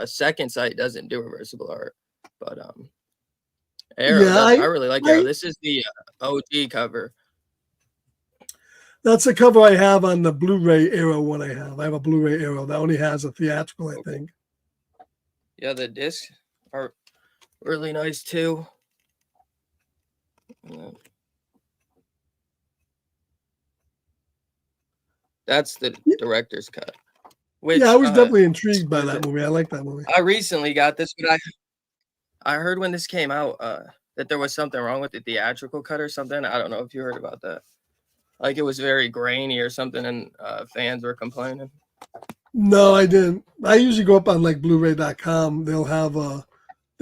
Speaker 2: Second Sight doesn't do reversible art. But Arrow does. I really like Arrow. This is the OG cover.
Speaker 1: That's the cover I have on the Blu-ray Arrow one I have. I have a Blu-ray Arrow that only has a theatrical, I think.
Speaker 2: Yeah, the discs are really nice too. That's the director's cut. Which,
Speaker 1: I was definitely intrigued by that movie. I like that movie.
Speaker 2: I recently got this, but I heard when this came out that there was something wrong with the theatrical cut or something. I don't know if you heard about that. Like it was very grainy or something, and fans were complaining.
Speaker 1: No, I didn't. I usually go up on like Blu-ray.com. They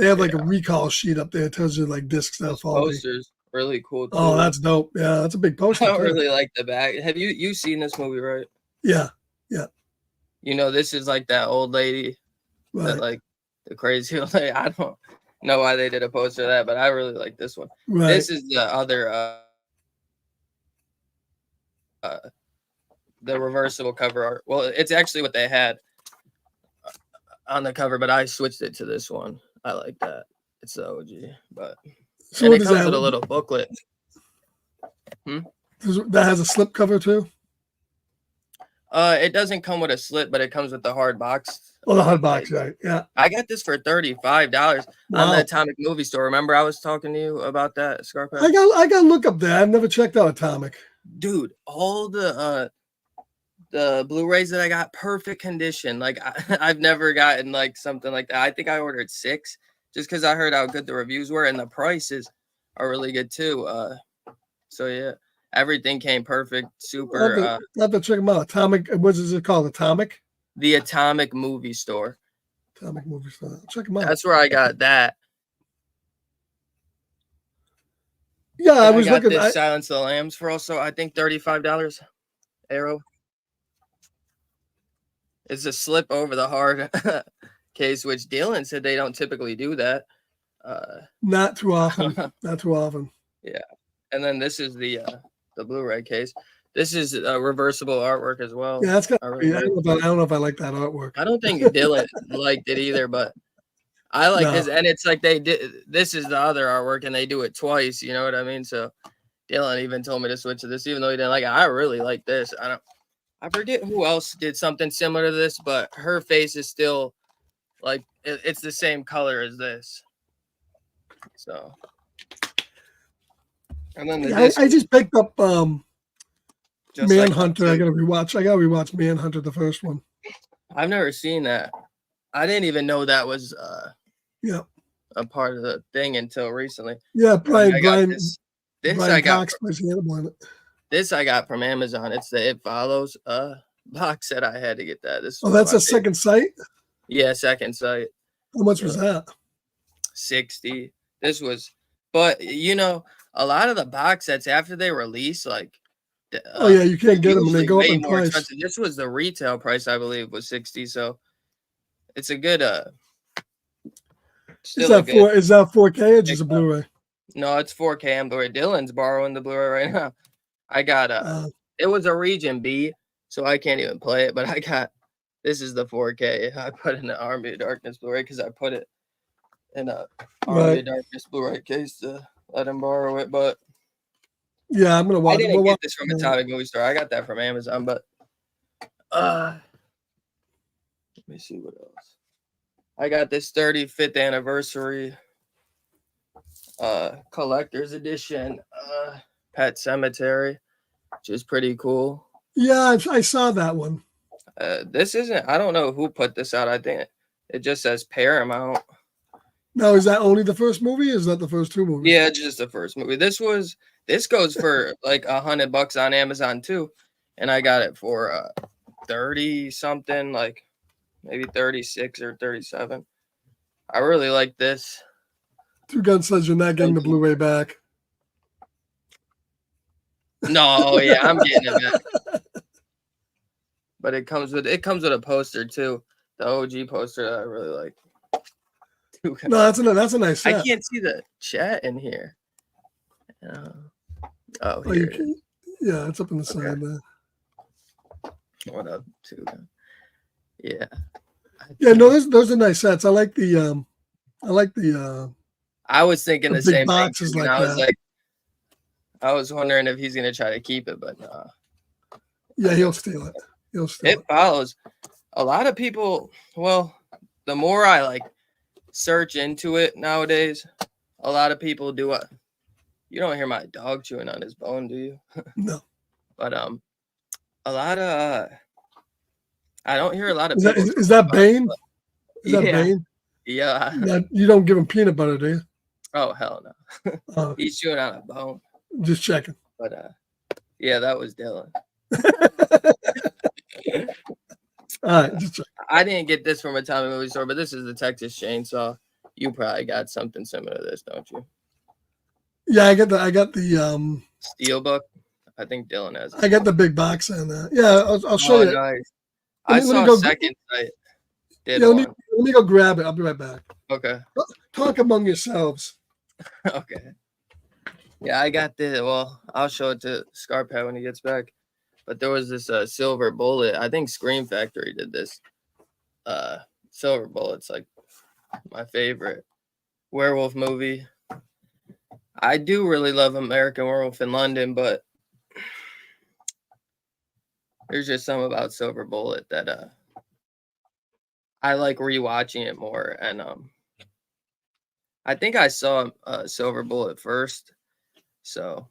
Speaker 1: have like a recall sheet up there. It tells you like discs that are faulty.
Speaker 2: Posters really cool too.
Speaker 1: Oh, that's dope. Yeah, that's a big poster.
Speaker 2: I really like the back. Have you seen this movie, right?
Speaker 1: Yeah.
Speaker 2: You know, this is like that old lady, that like the crazy old lady. I don't know why they did a poster of that, but I really like this one.
Speaker 1: Right.
Speaker 2: This is the other the reversible cover art. Well, it's actually what they had on the cover, but I switched it to this one. I like that. It's the OG, but
Speaker 1: so
Speaker 2: and it comes with a little booklet.
Speaker 1: That has a slip cover too?
Speaker 2: It doesn't come with a slip, but it comes with the hard box.
Speaker 1: Oh, the hard box, right? Yeah.
Speaker 2: I got this for $35 on the Atomic Movie Store. Remember I was talking to you about that, Scarpad?
Speaker 1: I got to look up there. I've never checked out Atomic.
Speaker 2: Dude, all the Blu-rays that I got, perfect condition. Like I've never gotten like something like that. I think I ordered 6 just because I heard how good the reviews were, and the prices are really good too. So yeah, everything came perfect, super.
Speaker 1: I'll have to check them out. Atomic, what is it called? Atomic?
Speaker 2: The Atomic Movie Store.
Speaker 1: Atomic Movie Store. Check them out.
Speaker 2: That's where I got that.
Speaker 1: Yeah, I was looking
Speaker 2: at Silence of the Lambs for also, I think, $35. Arrow. It's a slip over the hard case, which Dylan said they don't typically do that.
Speaker 1: Not too often. Not too often.
Speaker 2: Yeah. And then this is the Blu-ray case. This is reversible artwork as well.
Speaker 1: Yeah, that's I don't know if I like that artwork.
Speaker 2: I don't think Dylan liked it either, but I like this. And it's like this is the other artwork, and they do it twice. You know what I mean? So Dylan even told me to switch to this, even though he didn't like it. I really like this. I forget who else did something similar to this, but her face is still like it's the same color as this. So, and then the
Speaker 1: Yeah,
Speaker 2: disc,
Speaker 1: I just picked up
Speaker 2: just like that
Speaker 1: Manhunter. I
Speaker 2: too.
Speaker 1: gotta rewatch Manhunter, the first one.
Speaker 2: I've never seen that. I didn't even know that was
Speaker 1: Yeah,
Speaker 2: a part of the thing until recently.
Speaker 1: yeah.
Speaker 2: And then I got
Speaker 1: Brian
Speaker 2: this
Speaker 1: Brian
Speaker 2: I got
Speaker 1: Cox plays Hannibal in it.
Speaker 2: this I got from Amazon. It's the It Follows box set. I had to get that. This is
Speaker 1: Oh,
Speaker 2: one of
Speaker 1: that's
Speaker 2: my
Speaker 1: a second sight.
Speaker 2: yeah, second sight.
Speaker 1: How much was that?
Speaker 2: 60. This was, but you know, a lot of the box sets after they release, like,
Speaker 1: Oh yeah, you can't get them, and they
Speaker 2: usually
Speaker 1: go up
Speaker 2: way
Speaker 1: in
Speaker 2: more
Speaker 1: price.
Speaker 2: expensive. This was the retail price, I believe, was 60. So it's a good, still a good.
Speaker 1: Is that 4K or just a
Speaker 2: pickup.
Speaker 1: Blu-ray?
Speaker 2: No, it's 4K and Blu-ray. Dylan's borrowing the Blu-ray right now. I got it was a region B, so I can't even play it. But I got this is the 4K. I put in the Army of Darkness Blu-ray because I put it in a Army of Darkness Blu-ray case to let him borrow it. But
Speaker 1: yeah, I'm gonna watch.
Speaker 2: I didn't get this from a Tommy movie store. I got that from Amazon. But let me see what else. I got this 35th anniversary collector's edition Pet Cemetery, which is pretty cool.
Speaker 1: Yeah, I saw that one.
Speaker 2: This isn't, I don't know who put this out. I think it just says Paramount.
Speaker 1: Now, is that only the first movie? Or is that the first two movies?
Speaker 2: Yeah, just the first movie. This goes for like $100 on Amazon too, and I got it for 30 something, like maybe 36 or 37. I really like this.
Speaker 1: Two Gun says you're not getting the Blu-ray back.
Speaker 2: No, yeah, I'm getting it back. But it comes with a poster too, the OG poster that I really like.
Speaker 1: No, that's a nice set.
Speaker 2: I can't see the chat in here. Here it is.
Speaker 1: Yeah, it's up in the side there.
Speaker 2: What up, too? Yeah.
Speaker 1: Yeah, no, those are nice sets. I like the
Speaker 2: I was thinking the same
Speaker 1: boxes
Speaker 2: thing.
Speaker 1: like
Speaker 2: I was
Speaker 1: that.
Speaker 2: like, I was wondering if he's gonna try to keep it, but no.
Speaker 1: Yeah, he'll steal it.
Speaker 2: It follows. A lot of people. Well, the more I like search into it nowadays, a lot of people do it. You don't hear my dog chewing on his bone, do you?
Speaker 1: No.
Speaker 2: But a lot of I don't hear a lot of
Speaker 1: people. Is that Bane? Is that Bane?
Speaker 2: Yeah.
Speaker 1: You don't give him peanut butter, do you?
Speaker 2: Oh hell no. He's chewing on a bone.
Speaker 1: Just checking.
Speaker 2: But yeah, that was Dylan.
Speaker 1: All right, just check.
Speaker 2: I didn't get this from a Tommy movie store, but this is the Texas Chainsaw. You probably got something similar to this, don't you?
Speaker 1: Yeah, I got the
Speaker 2: Steelbook. I think Dylan has it.
Speaker 1: I got the big box in there. Yeah, I'll show you.
Speaker 2: Nice. I saw second sight.
Speaker 1: Let me go grab it. I'll be right back.
Speaker 2: Okay.
Speaker 1: Talk among yourselves.
Speaker 2: Okay. Yeah, I got this. Well, I'll show it to Scarpad when he gets back. But there was this Silver Bullet. I think Scream Factory did this. Silver Bullet's like my favorite werewolf movie. I do really love American Werewolf in London, but there's just something about Silver Bullet that I like rewatching it more. And I think I saw Silver Bullet first. So,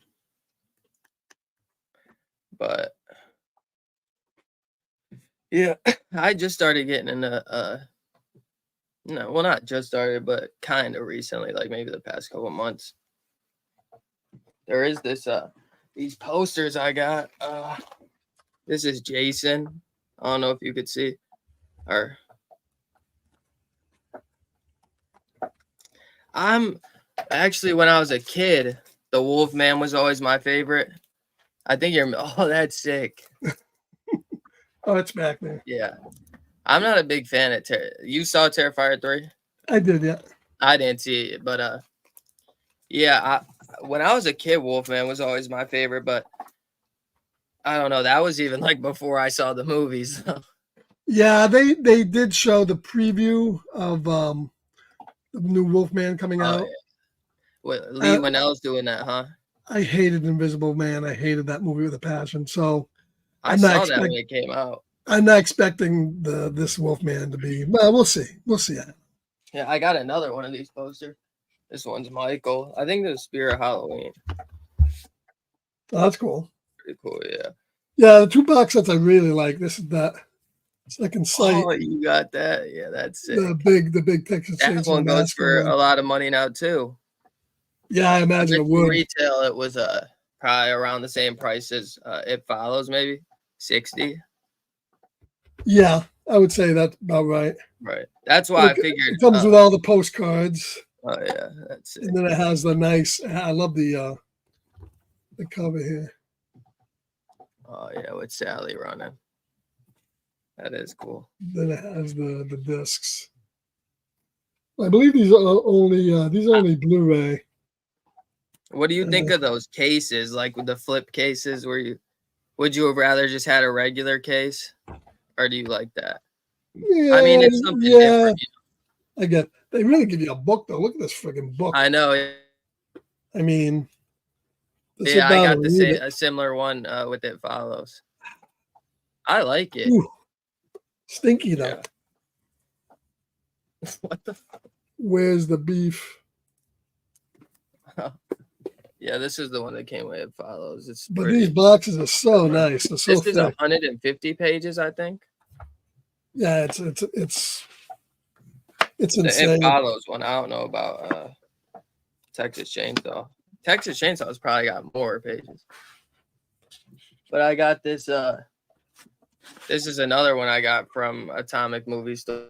Speaker 2: but yeah, I just started getting into no, well, not just started, but kind of recently, like maybe the past couple months. There is this these posters I got. This is Jason. I don't know if you could see. Or I'm actually, when I was a kid, the Wolfman was always my favorite. I think you're. Oh, that's sick.
Speaker 1: Oh, it's back there.
Speaker 2: Yeah, I'm not a big fan of. You saw Terrifier 3?
Speaker 1: I did, yeah.
Speaker 2: I didn't see it, but yeah. When I was a kid, Wolfman was always my favorite. But I don't know. That was even like before I saw the movies.
Speaker 1: Yeah, they did show the preview of the new Wolfman coming out.
Speaker 2: Yeah. Well, Lee Winnell's doing that, huh?
Speaker 1: I hated Invisible Man. I hated that movie with a passion. So
Speaker 2: I saw that when it came out.
Speaker 1: I'm not expecting this Wolfman to be. Well, we'll see. We'll see.
Speaker 2: Yeah, I got another one of these posters. This one's Michael. I think the Spirit Halloween.
Speaker 1: Oh, that's cool.
Speaker 2: Pretty cool, yeah.
Speaker 1: Yeah, the 2 box sets I really like. This is that Second Sight.
Speaker 2: Oh, you got that? Yeah, that's sick.
Speaker 1: The big Texas
Speaker 2: That
Speaker 1: Chainsaw
Speaker 2: one goes
Speaker 1: Massacre
Speaker 2: for
Speaker 1: one.
Speaker 2: a lot of money now too.
Speaker 1: Yeah, I imagine it would.
Speaker 2: Retail, it was probably around the same price as It Follows, maybe 60.
Speaker 1: Yeah, I would say that's about right.
Speaker 2: Right. That's why I figured
Speaker 1: it comes with all the postcards.
Speaker 2: Oh yeah, that's it.
Speaker 1: And then it has the nice. I love the cover here.
Speaker 2: Oh yeah, with Sally running. That is cool.
Speaker 1: Then it has the discs. I believe these are only Blu-ray.
Speaker 2: What do you think of those cases, like with the flip cases? Would you have rather just had a regular case, or do you like that?
Speaker 1: Yeah,
Speaker 2: I mean, it's something different.
Speaker 1: I get. They really give you a book though. Look at this freaking book.
Speaker 2: I know.
Speaker 1: I mean,
Speaker 2: yeah, I got a similar one with It Follows. I like it.
Speaker 1: Ooh, stinky though.
Speaker 2: Yeah. What the?
Speaker 1: Where's the beef?
Speaker 2: Yeah, this is the one that came with It Follows. It's
Speaker 1: but
Speaker 2: pretty.
Speaker 1: These boxes are so nice. They're so
Speaker 2: this is 150 pages, I think.
Speaker 1: Yeah, it's insane.
Speaker 2: The It Follows one. I don't know about Texas Chainsaw. Texas Chainsaw's probably got more pages. But I got this. This is another one I got from Atomic Movie Store.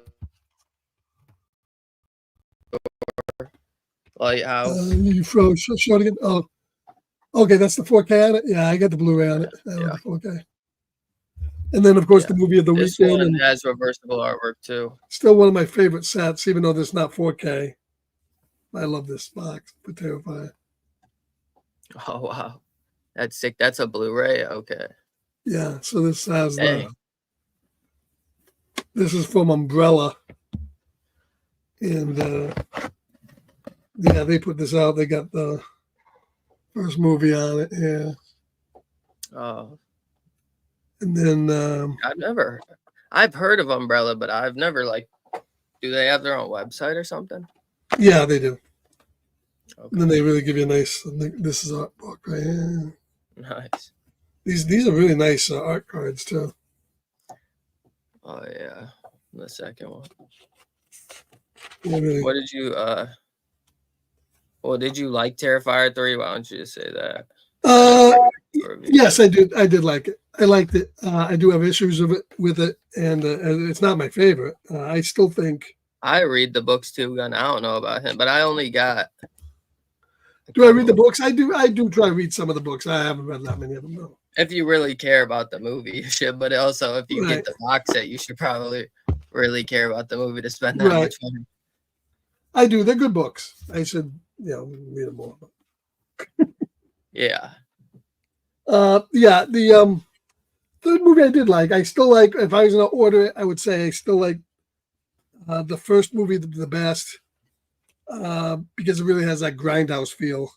Speaker 2: Lighthouse.
Speaker 1: You froze. Show it again. Oh, okay. That's the 4K on it. Yeah, I got the Blu-ray on it. I
Speaker 2: Yeah.
Speaker 1: the 4K. And then, of course, the movie of the
Speaker 2: this
Speaker 1: weekend.
Speaker 2: One
Speaker 1: and
Speaker 2: has reversible artwork too.
Speaker 1: Still one of my favorite sets, even though this is not 4K. I love this box for Terrifier.
Speaker 2: Oh wow, that's sick. That's a Blu-ray. Okay.
Speaker 1: Yeah. So this has
Speaker 2: Dang.
Speaker 1: This is from Umbrella, and yeah, they put this out. They got the first movie on it. Yeah.
Speaker 2: Oh.
Speaker 1: And then
Speaker 2: I've heard of Umbrella, but I've never do they have their own website or something?
Speaker 1: Yeah, they do.
Speaker 2: Okay.
Speaker 1: And then they really give you a nice. This is art book right here.
Speaker 2: Nice.
Speaker 1: These are really nice art cards too.
Speaker 2: Oh yeah, the second one.
Speaker 1: Yeah, really.
Speaker 2: What did you Well, did you like Terrifier 3? Why don't you just say that?
Speaker 1: Yes, I did. I did like it. I liked it. I do have issues with it, and it's not my favorite. I still think.
Speaker 2: I read the books too, and I don't know about him, but I only got.
Speaker 1: Do I read the books? I do. I do try to read some of the books. I haven't read that many of them though.
Speaker 2: If you really care about the movie, you should. But also, if you get the box set, you should probably really care about the movie to spend that much money.
Speaker 1: I do. They're good books. I should, read them more.
Speaker 2: Yeah.
Speaker 1: Yeah. The movie I did like. I still like. If I was going to order it, I would say I still like the first movie the best because it really has that grindhouse feel.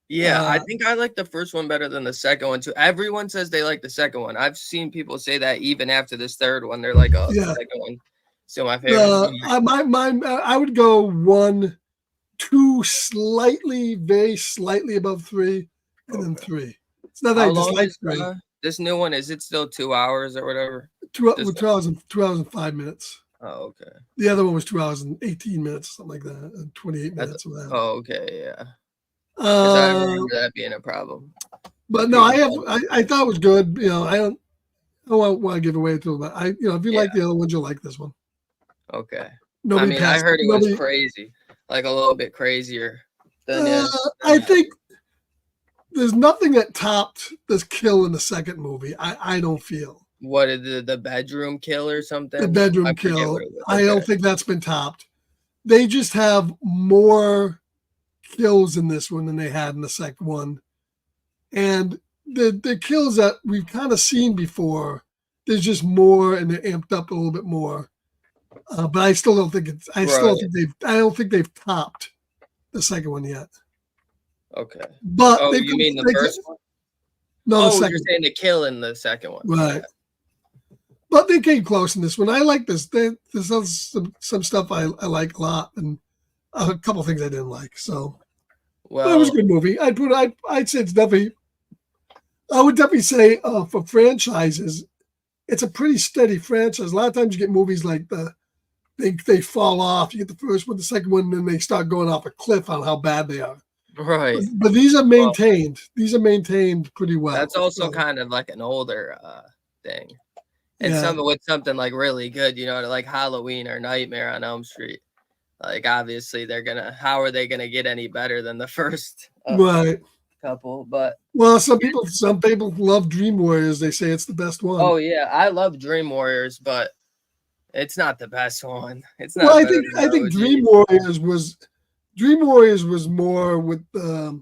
Speaker 2: Yeah, I think I like the first one better than the second one too. Everyone says they like the second one. I've seen people say that even after this third one, they're like, "Oh, the second one still my favorite."
Speaker 1: I would go 1, 2, very slightly above 3, and then 3. It's not that I dislike 3.
Speaker 2: This new one, is it still 2 hours or whatever?
Speaker 1: 2 hours and 5 minutes.
Speaker 2: Oh, okay.
Speaker 1: The other one was 2 hours and 18 minutes, something like that, and 28 minutes.
Speaker 2: Oh, okay, yeah. Because I remember that being a problem.
Speaker 1: But no, I thought it was good. I don't want to give away to them. But if you like the other ones, you'll like this one.
Speaker 2: Okay.
Speaker 1: I
Speaker 2: heard it was crazy, like a little bit crazier than
Speaker 1: I think there's nothing that topped this kill in the second movie. I don't feel.
Speaker 2: What did the bedroom kill or something?
Speaker 1: The bedroom kill. I don't think that's been topped. They just have more kills in this one than they had in the second one, and the kills that we've kind of seen before, there's just more and they're amped up a little bit more, but I still don't think I don't think they've topped the second one yet.
Speaker 2: Okay.
Speaker 1: But
Speaker 2: you mean the first one?
Speaker 1: No, the
Speaker 2: Oh, you're
Speaker 1: second.
Speaker 2: saying the kill in the second one.
Speaker 1: Right. But they came close in this one. I like this. There's some stuff I like a lot, and a couple things I didn't like. So, but it was a
Speaker 2: Well,
Speaker 1: good movie. I'd say it's definitely. I would definitely say for franchises, it's a pretty steady franchise. A lot of times you get movies like they fall off. You get the first one, the second one, and then they start going off a cliff on how bad they are.
Speaker 2: right.
Speaker 1: But these are
Speaker 2: Well,
Speaker 1: maintained. These are maintained pretty well.
Speaker 2: that's also
Speaker 1: So,
Speaker 2: kind of like an older thing. And
Speaker 1: yeah.
Speaker 2: something like really good, like Halloween or Nightmare on Elm Street. Like obviously how are they gonna get any better than the first
Speaker 1: Right.
Speaker 2: couple? But
Speaker 1: Well, some people love Dream Warriors. They say it's the best one.
Speaker 2: oh yeah, I love Dream Warriors, but it's not the best one. It's not
Speaker 1: Well, I
Speaker 2: better
Speaker 1: think
Speaker 2: than the OG.
Speaker 1: Dream Warriors was more with the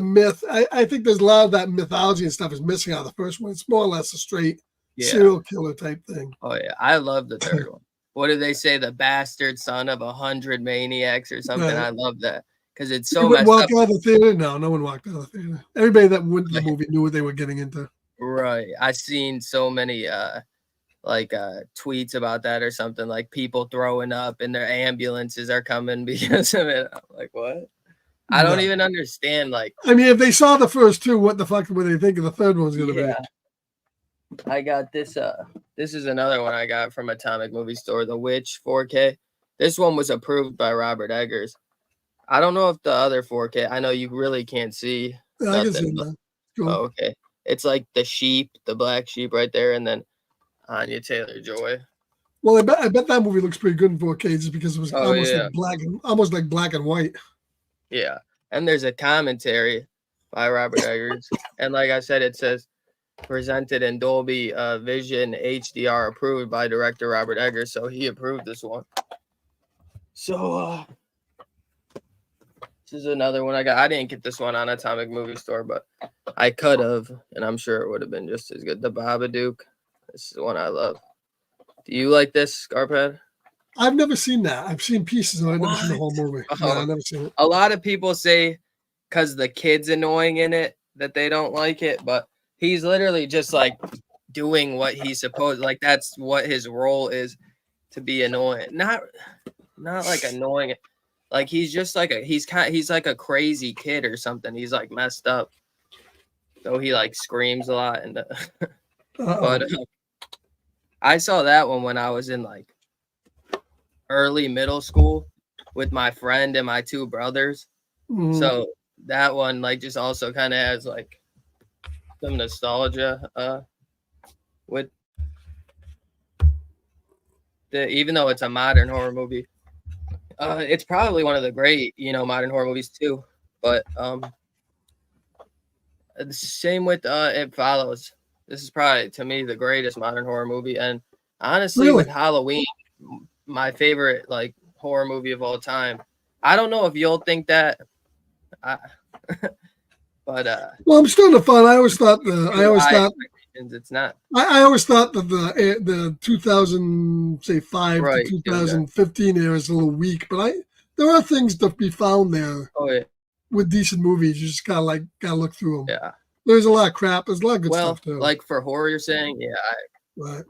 Speaker 1: myth. I think there's a lot of that mythology and stuff is missing out of the first one. It's more or less a straight serial killer type thing.
Speaker 2: Oh yeah, I love the third one. What do they say? The bastard son of 100 maniacs or something.
Speaker 1: Right.
Speaker 2: I love that because it's
Speaker 1: You
Speaker 2: so
Speaker 1: wouldn't
Speaker 2: messed
Speaker 1: walk
Speaker 2: up.
Speaker 1: out of the theater. No one walked out of the theater. Everybody that went to the movie knew what they were getting into.
Speaker 2: Right. I seen so many tweets about that or something, like people throwing up and their ambulances are coming because of it. I'm like, what? I don't even understand. Like,
Speaker 1: I mean, if they saw the first two, what the fuck would they think of the third one's gonna be?
Speaker 2: I got this. This is another one I got from Atomic Movie Store, The Witch 4K. This one was approved by Robert Eggers. I don't know if the other 4K. I know you really can't see.
Speaker 1: Yeah, I can see that. Cool.
Speaker 2: Oh, okay. It's like the sheep, the black sheep right there, and then Anya Taylor-Joy.
Speaker 1: Well, I bet that movie looks pretty good in 4K just because it was almost like black and white.
Speaker 2: Yeah, and there's a commentary by Robert Eggers, and like I said, it says presented in Dolby Vision HDR, approved by director Robert Eggers. So he approved this one. So this is another one I got. I didn't get this one on Atomic Movie Store, but I could have, and I'm sure it would have been just as good. The Babadook. This is one I love. Do you like this, Scarpad?
Speaker 1: I've never seen that. I've seen pieces, and I've never seen the whole movie.
Speaker 2: Oh.
Speaker 1: No, I've never seen it.
Speaker 2: A lot of people say because the kid's annoying in it that they don't like it, but he's literally just like doing what he's supposed. Like that's what his role is, to be annoying. Not like annoying. Like he's just like he's like a crazy kid or something. He's like messed up. So he like screams a lot and but I saw that one when I was in like early middle school with my friend and my two brothers.
Speaker 1: Mm.
Speaker 2: So that one like just also kind of has like some nostalgia with even though it's a modern horror movie. It's probably one of the great, modern horror movies too. But the same with It Follows. This is probably to me the greatest modern horror movie, and honestly,
Speaker 1: Really?
Speaker 2: with Halloween, my favorite like horror movie of all time. I don't know if you'll think that, but
Speaker 1: well, I'm starting to find. I always thought
Speaker 2: it's not.
Speaker 1: I always thought that the 2005
Speaker 2: Right,
Speaker 1: to 2015 era is a little weak, but there are things to be found there.
Speaker 2: Oh yeah,
Speaker 1: with decent movies. You just gotta look through them.
Speaker 2: yeah.
Speaker 1: There's a lot of crap. There's a lot of good stuff too.
Speaker 2: Like for horror, you're saying, yeah,
Speaker 1: right.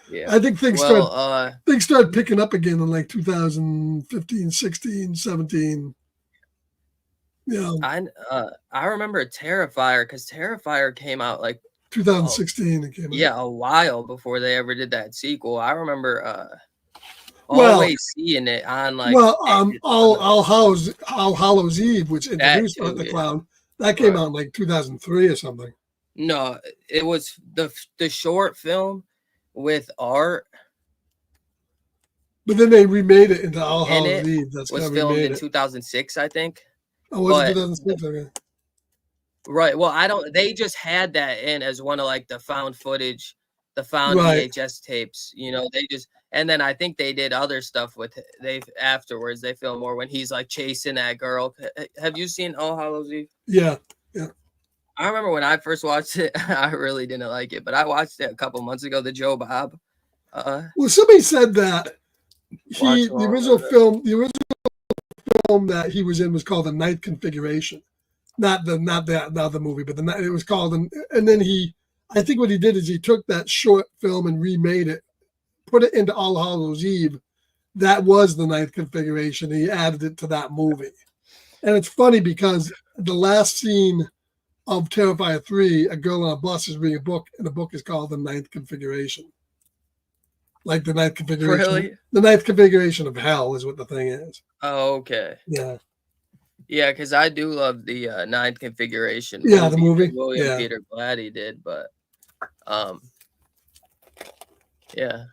Speaker 2: Yeah.
Speaker 1: I think things started picking up again in like 2015, 16, 17.
Speaker 2: I remember Terrifier because Terrifier came out like
Speaker 1: 2016. It came out.
Speaker 2: Yeah, a while before they ever did that sequel. I remember always seeing it on like
Speaker 1: All Hallows Eve, which introduced the clown. That came out in like 2003 or something.
Speaker 2: No, it was the short film with art.
Speaker 1: But then they remade it into All Hallows Eve.
Speaker 2: That's was filmed in 2006, I think.
Speaker 1: Oh, was it 2006? Okay.
Speaker 2: Right. Well, they just had that in as one of like the found footage, the found VHS tapes, and then I think they did other stuff with it. Afterwards they filmed more when he's like chasing that girl. Have you seen All Hallows Eve?
Speaker 1: Yeah.
Speaker 2: I remember when I first watched it, I really didn't like it, but I watched it a couple months ago, the Joe Bob.
Speaker 1: Well, somebody said that the original film that he was in was called The Night Configuration. not the other movie, but it was called, and then I think what he did is he took that short film and remade it, put it into All Hallows Eve. That was the ninth configuration. And he added it to that movie, and it's funny because the last scene of Terrifier 3, a girl on a bus is reading a book, and the book is called The Ninth Configuration. Like the ninth configuration.
Speaker 2: Really?
Speaker 1: The ninth configuration of hell is what the thing is.
Speaker 2: Oh, okay.
Speaker 1: Yeah.
Speaker 2: Yeah, because I do love the ninth configuration.
Speaker 1: Yeah, the movie.
Speaker 2: That William
Speaker 1: Yeah.
Speaker 2: Peter Blatty did, but yeah.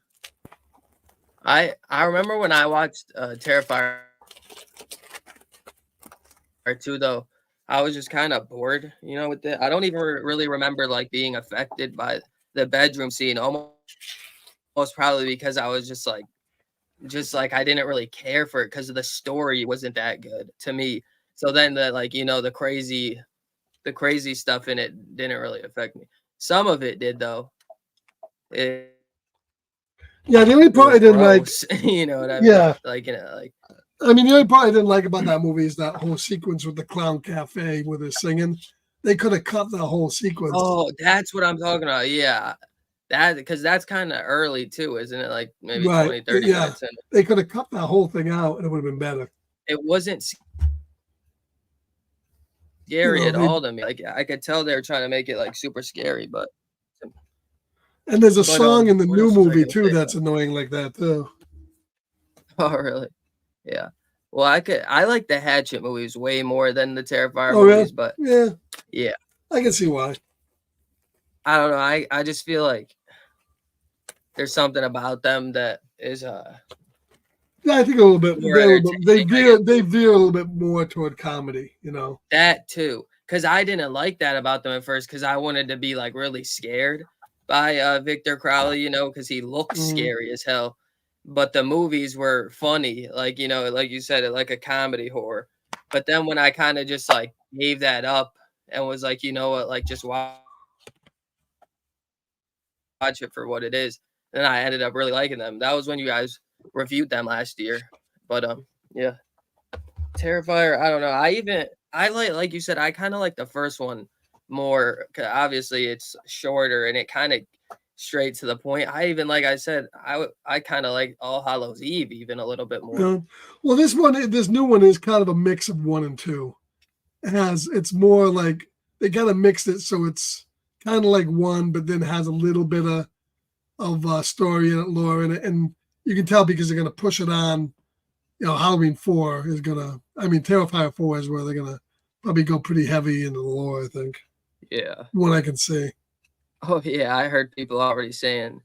Speaker 2: I remember when I watched Terrifier 2 though, I was just kind of bored, with it. I don't even really remember like being affected by the bedroom scene, almost probably because I was just like I didn't really care for it because the story wasn't that good to me. So then the crazy stuff in it didn't really affect me. Some of it did though.
Speaker 1: Yeah, the only part I didn't like,
Speaker 2: you know what I mean?
Speaker 1: Yeah.
Speaker 2: I
Speaker 1: mean, the only part I didn't like about that movie is that whole sequence with the clown cafe where they're singing. They could have cut the whole sequence.
Speaker 2: Oh, that's what I'm talking about. Yeah. Because that's kind of early too, isn't it? Like maybe
Speaker 1: Right.
Speaker 2: 20, 30
Speaker 1: Yeah.
Speaker 2: minutes in.
Speaker 1: They could have cut that whole thing out and it would have been better.
Speaker 2: It wasn't scary at all to me. Like I could tell they were trying to make it like super scary, but.
Speaker 1: And there's a song in the
Speaker 2: what
Speaker 1: new
Speaker 2: else was I
Speaker 1: movie
Speaker 2: gonna
Speaker 1: too
Speaker 2: say?
Speaker 1: that's annoying like that too.
Speaker 2: Oh, really? Yeah. Well, I like the Hatchet movies way more than the Terrifier
Speaker 1: Oh,
Speaker 2: movies,
Speaker 1: really?
Speaker 2: but
Speaker 1: Yeah. I can see why.
Speaker 2: I don't know. I just feel like there's something about them that is
Speaker 1: Yeah, I think a little bit.
Speaker 2: more
Speaker 1: They
Speaker 2: entertaining, I
Speaker 1: veer
Speaker 2: guess.
Speaker 1: a little bit more toward comedy,
Speaker 2: That too. Because I didn't like that about them at first because I wanted to be like really scared by Victor Crowley, because he looks scary as hell. But the movies were funny, like like you said, like a comedy horror. But then when I kind of just like gave that up and was like, you know what, like just watch it for what it is, then I ended up really liking them. That was when you guys reviewed them last year. But yeah, Terrifier. I don't know. I like you said, I kind of like the first one more. 'Cause obviously, it's shorter and it kind of straight to the point. Like I said, I kind of like All Hallows Eve even a little bit more.
Speaker 1: Well, this new one is kind of a mix of 1 and 2. It's more like they kind of mixed it so it's kind of like 1, but then has a little bit of story in it, lore in it, and you can tell because they're going to push it on. Halloween 4 is gonna. I mean, Terrifier 4 is where they're gonna probably go pretty heavy into the lore. I think.
Speaker 2: Yeah.
Speaker 1: What I can see.
Speaker 2: Oh yeah, I heard people already saying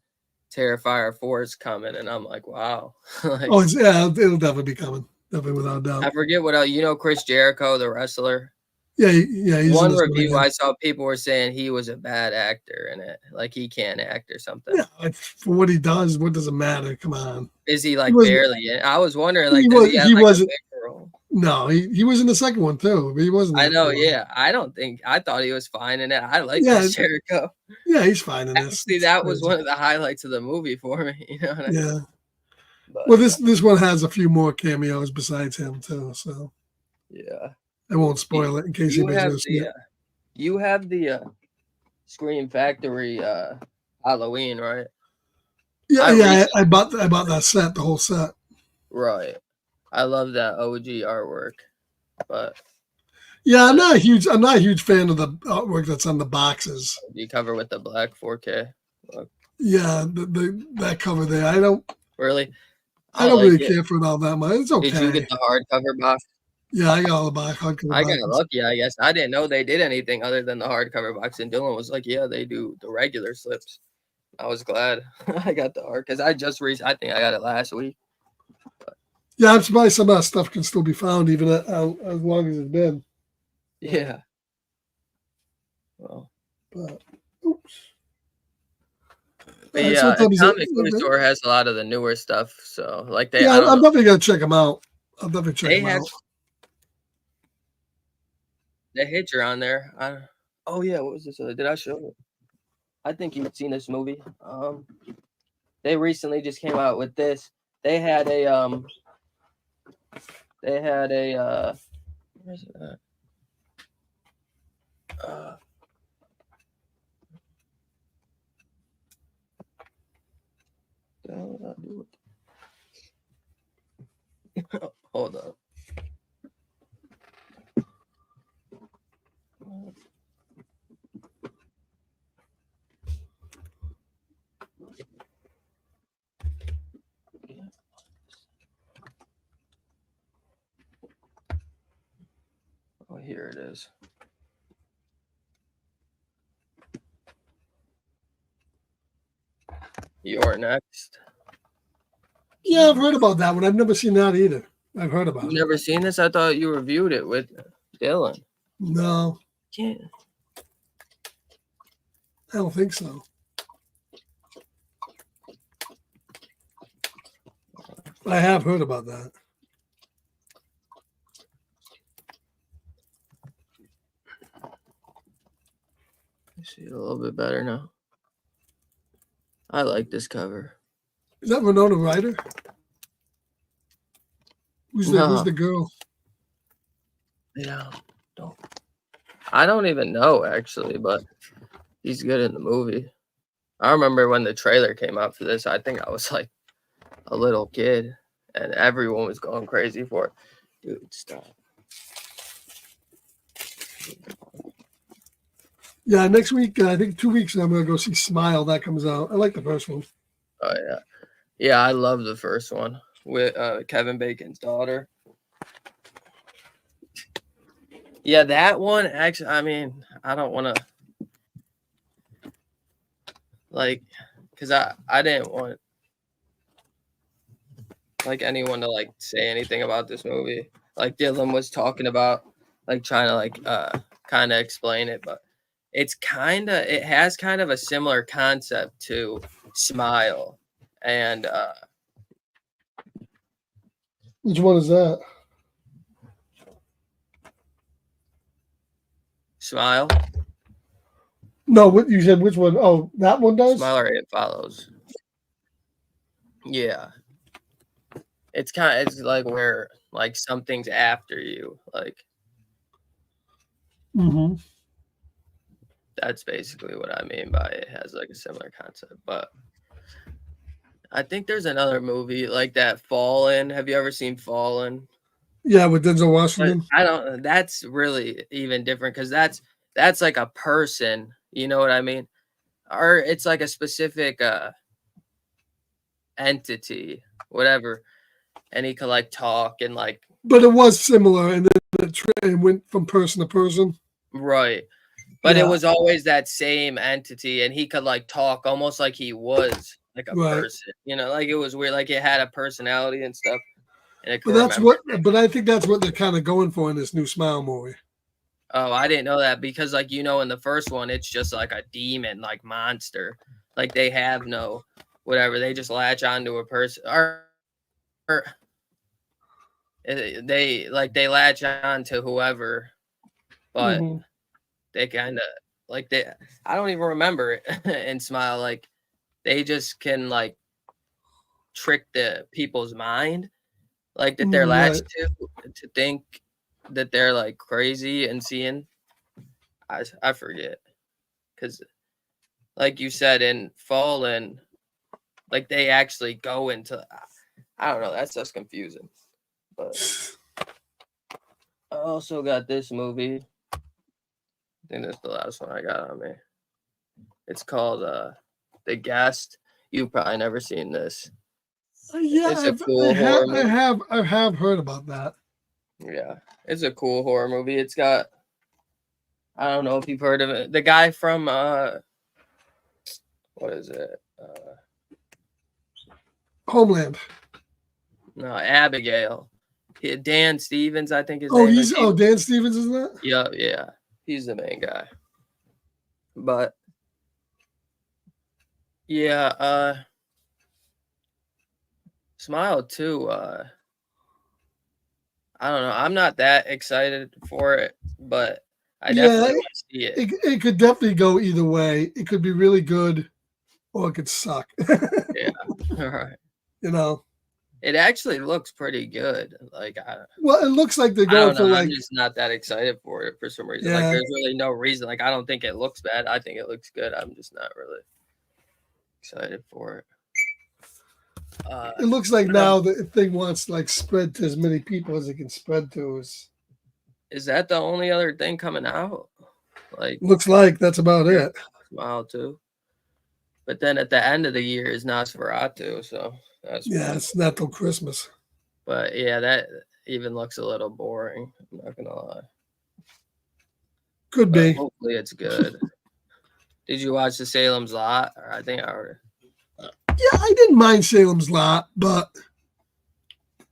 Speaker 2: Terrifier 4 is coming, and I'm like, wow.
Speaker 1: It'll definitely be coming, definitely without a doubt.
Speaker 2: I forget what else. Chris Jericho, the wrestler.
Speaker 1: Yeah. He's
Speaker 2: one review I saw, people were saying he was a bad actor in it, like he can't act or something.
Speaker 1: Yeah, for what he does, what does it matter? Come on.
Speaker 2: Is he like barely in? I was wondering, like,
Speaker 1: he wasn't. No, he was in the second one too. But he wasn't.
Speaker 2: I know. Yeah, I thought he was fine in it. I like Chris Jericho.
Speaker 1: Yeah, he's fine in this.
Speaker 2: See, that was one of the highlights of the movie for me.
Speaker 1: Yeah.
Speaker 2: I mean?
Speaker 1: Well, this one has a few more cameos besides him too. So
Speaker 2: yeah,
Speaker 1: I won't spoil it in case anybody's
Speaker 2: see it. You have the Scream Factory Halloween, right?
Speaker 1: Yeah, I bought that set, the whole set.
Speaker 2: Right. I love that OG artwork, but
Speaker 1: yeah, I'm not a huge fan of the artwork that's on the boxes.
Speaker 2: The cover with the black 4K. Look.
Speaker 1: Yeah, that cover there. I don't
Speaker 2: really
Speaker 1: care for it all that much. It's okay.
Speaker 2: Did you get the hardcover box?
Speaker 1: Yeah, I got all the hardcover.
Speaker 2: I got lucky, I guess. I didn't know they did anything other than the hardcover box, and Dylan was like, "Yeah, they do the regular slips." I was glad I got the hard because I think I got it last week. But.
Speaker 1: Yeah, I'm surprised some of that stuff can still be found even as long as it's been.
Speaker 2: Yeah. Well.
Speaker 1: But oops.
Speaker 2: But yeah, the comic book store has a lot of the newer stuff, so like they.
Speaker 1: Yeah, I'm definitely gonna check them out. I'll definitely check them out.
Speaker 2: The Hitcher on there. Oh yeah, what was this? Did I show it? I think you've seen this movie. They recently just came out with this. They had a where's it at? The hell did I do it? Hold up. Oh, here it is. You're next.
Speaker 1: Yeah, I've heard about that one. I've never seen that either. I've heard about
Speaker 2: You've
Speaker 1: it.
Speaker 2: never seen this? I thought you reviewed it with Dylan.
Speaker 1: No,
Speaker 2: Yeah.
Speaker 1: I don't think so. I have heard about that.
Speaker 2: I see it a little bit better now. I like this cover.
Speaker 1: Is that Winona Ryder? Who's the girl?
Speaker 2: Yeah. I don't even know actually, but he's good in the movie. I remember when the trailer came out for this, I think I was like a little kid and everyone was going crazy for it. Dude, stop.
Speaker 1: Yeah, next week, I think 2 weeks, I'm going to go see Smile. That comes out. I like the first one.
Speaker 2: Oh, yeah. Yeah, I love the first one with Kevin Bacon's daughter. Yeah, that one, actually, I mean, I don't want to, like, because I didn't want, like, anyone to, like, say anything about this movie. Like, Dylan was talking about, like, trying to, like, kind of explain it, but it has kind of a similar concept to Smile. And
Speaker 1: Which one is that?
Speaker 2: Smile?
Speaker 1: No, what you said, which one? Oh, that one does?
Speaker 2: Smile or It Follows. Yeah. It's like where, like, something's after you. Like,
Speaker 1: Mm-hmm.
Speaker 2: that's basically what I mean by it has, like, a similar concept. But I think there's another movie like that, Fallen. Have you ever seen Fallen?
Speaker 1: Yeah, with Denzel
Speaker 2: But
Speaker 1: Washington.
Speaker 2: that's really even different because that's like a person, you know what I mean? Or it's like a specific entity, whatever, and he could like talk and like
Speaker 1: But it was similar, and then it went from person to person.
Speaker 2: right. But
Speaker 1: Yeah.
Speaker 2: it was always that same entity, and he could like talk almost like he was like a
Speaker 1: Right.
Speaker 2: person, you know, like it was weird, like it had a personality and stuff. And it
Speaker 1: But
Speaker 2: could
Speaker 1: that's
Speaker 2: remember.
Speaker 1: but I think that's what they're kind of going for in this new Smile movie.
Speaker 2: Oh, I didn't know that because, like, you know, in the first one, it's just like a demon, like monster. Like they have no whatever. They just latch onto a person, or they latch on to whoever, but
Speaker 1: Mhm.
Speaker 2: they kind of like I don't even remember it in Smile. Like they just can like trick the people's mind, like that they're latched to think that they're like crazy and seeing. I forget because, like you said, in Fallen, like they actually go into. I don't know. That's just confusing. But I also got this movie. I think that's the last one I got on me. It's called The Guest. You've probably never seen this.
Speaker 1: Yeah,
Speaker 2: It's a cool horror movie.
Speaker 1: I have heard about that.
Speaker 2: Yeah, it's a cool horror movie. It's got, I don't know if you've heard of it. The guy from what is it?
Speaker 1: Homeland.
Speaker 2: No, Abigail. Dan Stevens, I think his
Speaker 1: Oh,
Speaker 2: name is.
Speaker 1: Dan Stevens is that?
Speaker 2: Yeah. He's the main guy. But yeah, Smile too. I don't know. I'm not that excited for it, but I definitely want to see it.
Speaker 1: It could definitely go either way. It could be really good, or it could suck.
Speaker 2: Yeah. All right.
Speaker 1: You know.
Speaker 2: It actually looks pretty good. Like
Speaker 1: Well, it looks like they're
Speaker 2: I
Speaker 1: going
Speaker 2: don't
Speaker 1: for
Speaker 2: know. I'm
Speaker 1: like,
Speaker 2: just not that excited for it for some reason. Like
Speaker 1: yeah,
Speaker 2: there's really no reason. Like I don't think it looks bad. I think it looks good. I'm just not really excited for it.
Speaker 1: it looks like
Speaker 2: But,
Speaker 1: now the thing wants to like spread to as many people as it can spread to.
Speaker 2: is that the only other thing coming out? Like
Speaker 1: Looks like that's about it.
Speaker 2: Smile too. But then at the end of the year is Nosferatu, so that's
Speaker 1: Yeah, it's not till Christmas.
Speaker 2: But yeah, that even looks a little boring. I'm not gonna lie.
Speaker 1: Could
Speaker 2: But
Speaker 1: be.
Speaker 2: hopefully it's good. Did you watch the Salem's Lot? Or I think I already.
Speaker 1: Yeah, I didn't mind Salem's Lot, but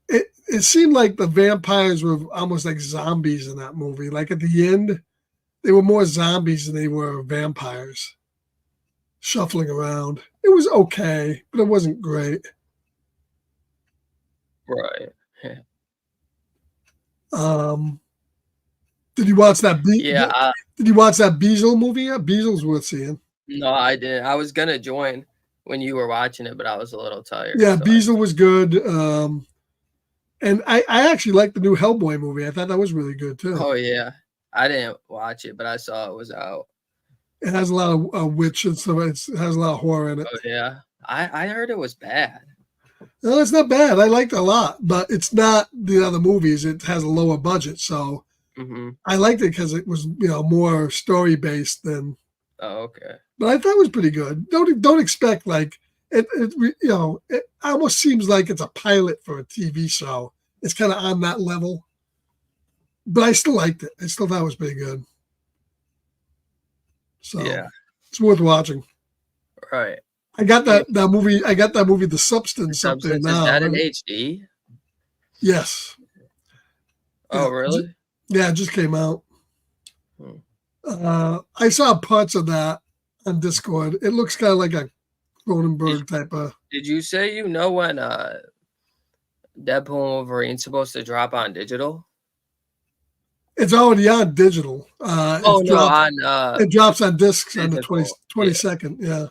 Speaker 1: it seemed like the vampires were almost like zombies in that movie. Like at the end, they were more zombies than they were vampires, shuffling around. It was okay, but it wasn't great.
Speaker 2: Right.
Speaker 1: Um, did you watch that?
Speaker 2: Yeah.
Speaker 1: Did you watch that Beazle movie? Yeah, Beazle's worth seeing.
Speaker 2: No, I didn't. I was gonna join when you were watching it, but I was a little tired.
Speaker 1: Yeah,
Speaker 2: so
Speaker 1: Beazle was good. And I actually liked the new Hellboy movie. I thought that was really good too.
Speaker 2: Oh yeah, I didn't watch it, but I saw it was out.
Speaker 1: It has a lot of witch and stuff. It has a lot of horror in it.
Speaker 2: Oh yeah, I heard it was bad.
Speaker 1: No, it's not bad. I liked it a lot, but it's not the other movies. It has a lower budget, so I liked it because it was more story based than.
Speaker 2: Oh okay.
Speaker 1: But I thought it was pretty good. Don't expect like it. It almost seems like it's a pilot for a TV show. It's kind of on that level, but I still liked it. I still thought it was pretty good. So
Speaker 2: yeah,
Speaker 1: it's worth watching.
Speaker 2: right.
Speaker 1: I got that movie. I got that movie, The Substance, up there
Speaker 2: Substance,
Speaker 1: now.
Speaker 2: is that in HD?
Speaker 1: Yes.
Speaker 2: Oh really?
Speaker 1: Yeah, it just came out.
Speaker 2: Hmm.
Speaker 1: I saw parts of that on Discord. It looks kind of like a Cronenberg type of.
Speaker 2: Did you say you know when Deadpool and Wolverine's supposed to drop on digital?
Speaker 1: It's already on digital.
Speaker 2: Oh no, on
Speaker 1: it drops on discs on the
Speaker 2: physical.
Speaker 1: 22nd. Yeah.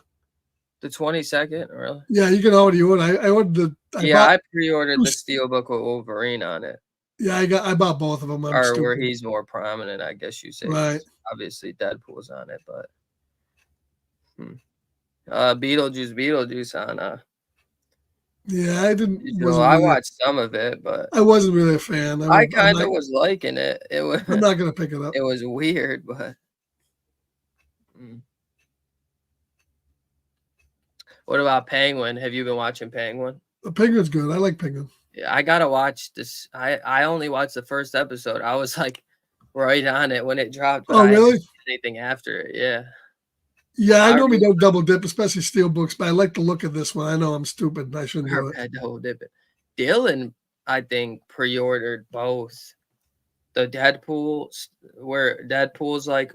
Speaker 2: The 22nd, really?
Speaker 1: Yeah, you can already order. I ordered the.
Speaker 2: I pre-ordered the Steelbook with Wolverine on it.
Speaker 1: Yeah, I bought both of them.
Speaker 2: Or where he's more prominent, I guess you say.
Speaker 1: Right.
Speaker 2: Obviously, Deadpool's on it, but Beetlejuice on.
Speaker 1: Yeah, I didn't.
Speaker 2: I watched some of it, but
Speaker 1: I wasn't really a fan.
Speaker 2: I kind of was liking it. It was.
Speaker 1: I'm not gonna pick it up.
Speaker 2: It was weird, but. What about Penguin? Have you been watching Penguin?
Speaker 1: The Penguin's good. I like Penguin.
Speaker 2: Yeah, I gotta watch this. I only watched the first episode. I was like right on it when it dropped. But
Speaker 1: Oh, really?
Speaker 2: I didn't see anything after it? Yeah.
Speaker 1: Yeah, I normally don't double dip, especially steel books, but I like the look of this one. I know I'm stupid. I shouldn't do it.
Speaker 2: Double dip it. Dylan, I think, pre-ordered both. The Deadpool, where Deadpool's like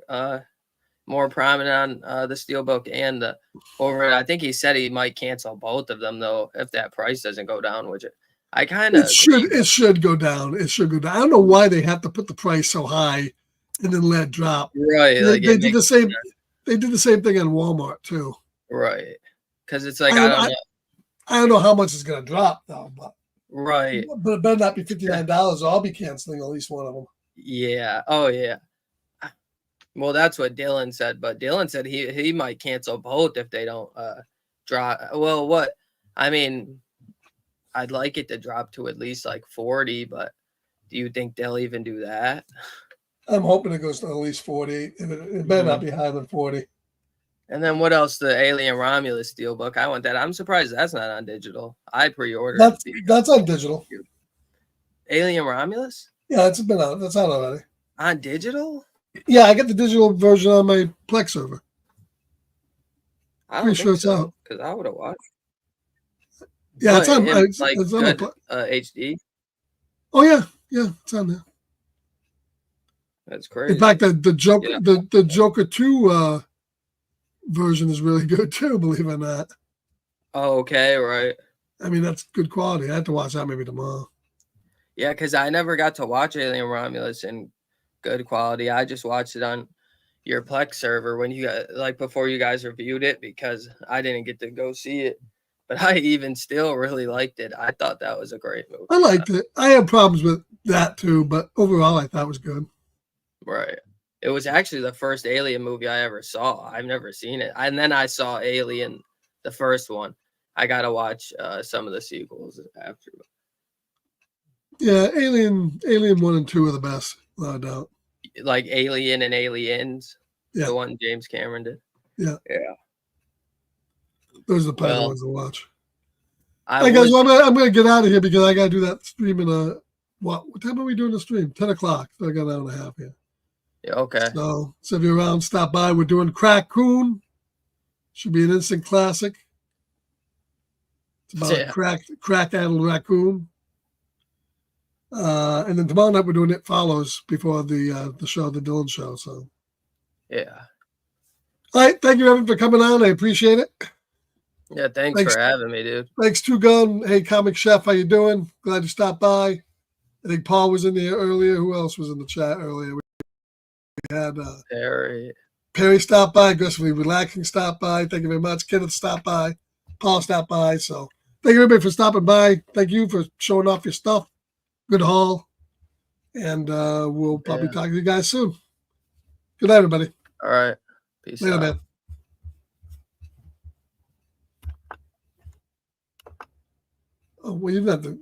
Speaker 2: more prominent on the Steelbook and the Wolverine. I think he said he might cancel both of them though if that price doesn't go down, which I kind of
Speaker 1: it should go down. It should go down. I don't know why they have to put the price so high and then let it drop.
Speaker 2: Right.
Speaker 1: They did the same. They did the same thing in Walmart too.
Speaker 2: Right. Because it's like I don't know.
Speaker 1: I don't know how much it's going to drop though, but
Speaker 2: right.
Speaker 1: But it better not be $59. Or I'll be canceling at least one of them.
Speaker 2: Yeah. Oh yeah. Well, that's what Dylan said, but Dylan said he might cancel both if they don't drop. Well, what I mean, I'd like it to drop to at least like 40, but do you think they'll even do that?
Speaker 1: I'm hoping it goes to at least 40. It better not be higher than 40.
Speaker 2: And then what else? The Alien Romulus Steelbook. I want that. I'm surprised that's not on digital. I pre-ordered.
Speaker 1: That's on digital.
Speaker 2: Alien Romulus?
Speaker 1: Yeah, it's been out. That's out already.
Speaker 2: On digital?
Speaker 1: Yeah, I got the digital version on my Plex server.
Speaker 2: I'm pretty sure it's out because I would have watched.
Speaker 1: Yeah, it's on.
Speaker 2: It's on good, HD.
Speaker 1: Oh yeah, it's on there.
Speaker 2: That's crazy.
Speaker 1: In fact, the Joker, the Joker 2 version is really good too. Believe it or not.
Speaker 2: Oh, okay, right.
Speaker 1: I mean, that's good quality. I have to watch that maybe tomorrow.
Speaker 2: Yeah, because I never got to watch Alien Romulus in good quality. I just watched it on your Plex server when you got before you guys reviewed it because I didn't get to go see it but I even still really liked it. I thought that was a great movie.
Speaker 1: I liked it. I had problems with that too, but overall, I thought it was good.
Speaker 2: Right. It was actually the first Alien movie I ever saw. I've never seen it. And then I saw Alien, the first one. I got to watch some of the sequels after.
Speaker 1: Yeah, Alien 1 and 2 are the best, without a doubt.
Speaker 2: Like Alien and Aliens,
Speaker 1: Yeah.
Speaker 2: the one James Cameron did.
Speaker 1: Yeah.
Speaker 2: Yeah.
Speaker 1: Those are the probably the
Speaker 2: Well,
Speaker 1: ones to watch.
Speaker 2: I
Speaker 1: Hey guys,
Speaker 2: would,
Speaker 1: well, I'm gonna get out of here because I gotta do that stream in what time are we doing the stream? 10 o'clock. So I got an hour and a half here.
Speaker 2: yeah, okay.
Speaker 1: So if you're around, stop by. We're doing Crack-Coon. Should be an instant classic. It's about
Speaker 2: Yeah.
Speaker 1: a crack-addled raccoon. And then tomorrow night we're doing It Follows before the show, the Dylan show. So
Speaker 2: Yeah.
Speaker 1: all right, thank you Evan for coming on. I appreciate it.
Speaker 2: Yeah, thanks for having me, dude.
Speaker 1: Thanks, Two Gun. Hey, Comic Chef, how you doing? Glad you stopped by. I think Paul was in there earlier. Who else was in the chat earlier? We had Perry stop by. Aggressively Relaxing stop by. Thank you very much. Kenneth stopped by. Paul stopped by. So thank you everybody for stopping by. Thank you for showing off your stuff. Good haul. And we'll probably talk to you guys soon. Good night, everybody.
Speaker 2: All right. Peace
Speaker 1: Later,
Speaker 2: out.
Speaker 1: man. Oh, well, you didn't have to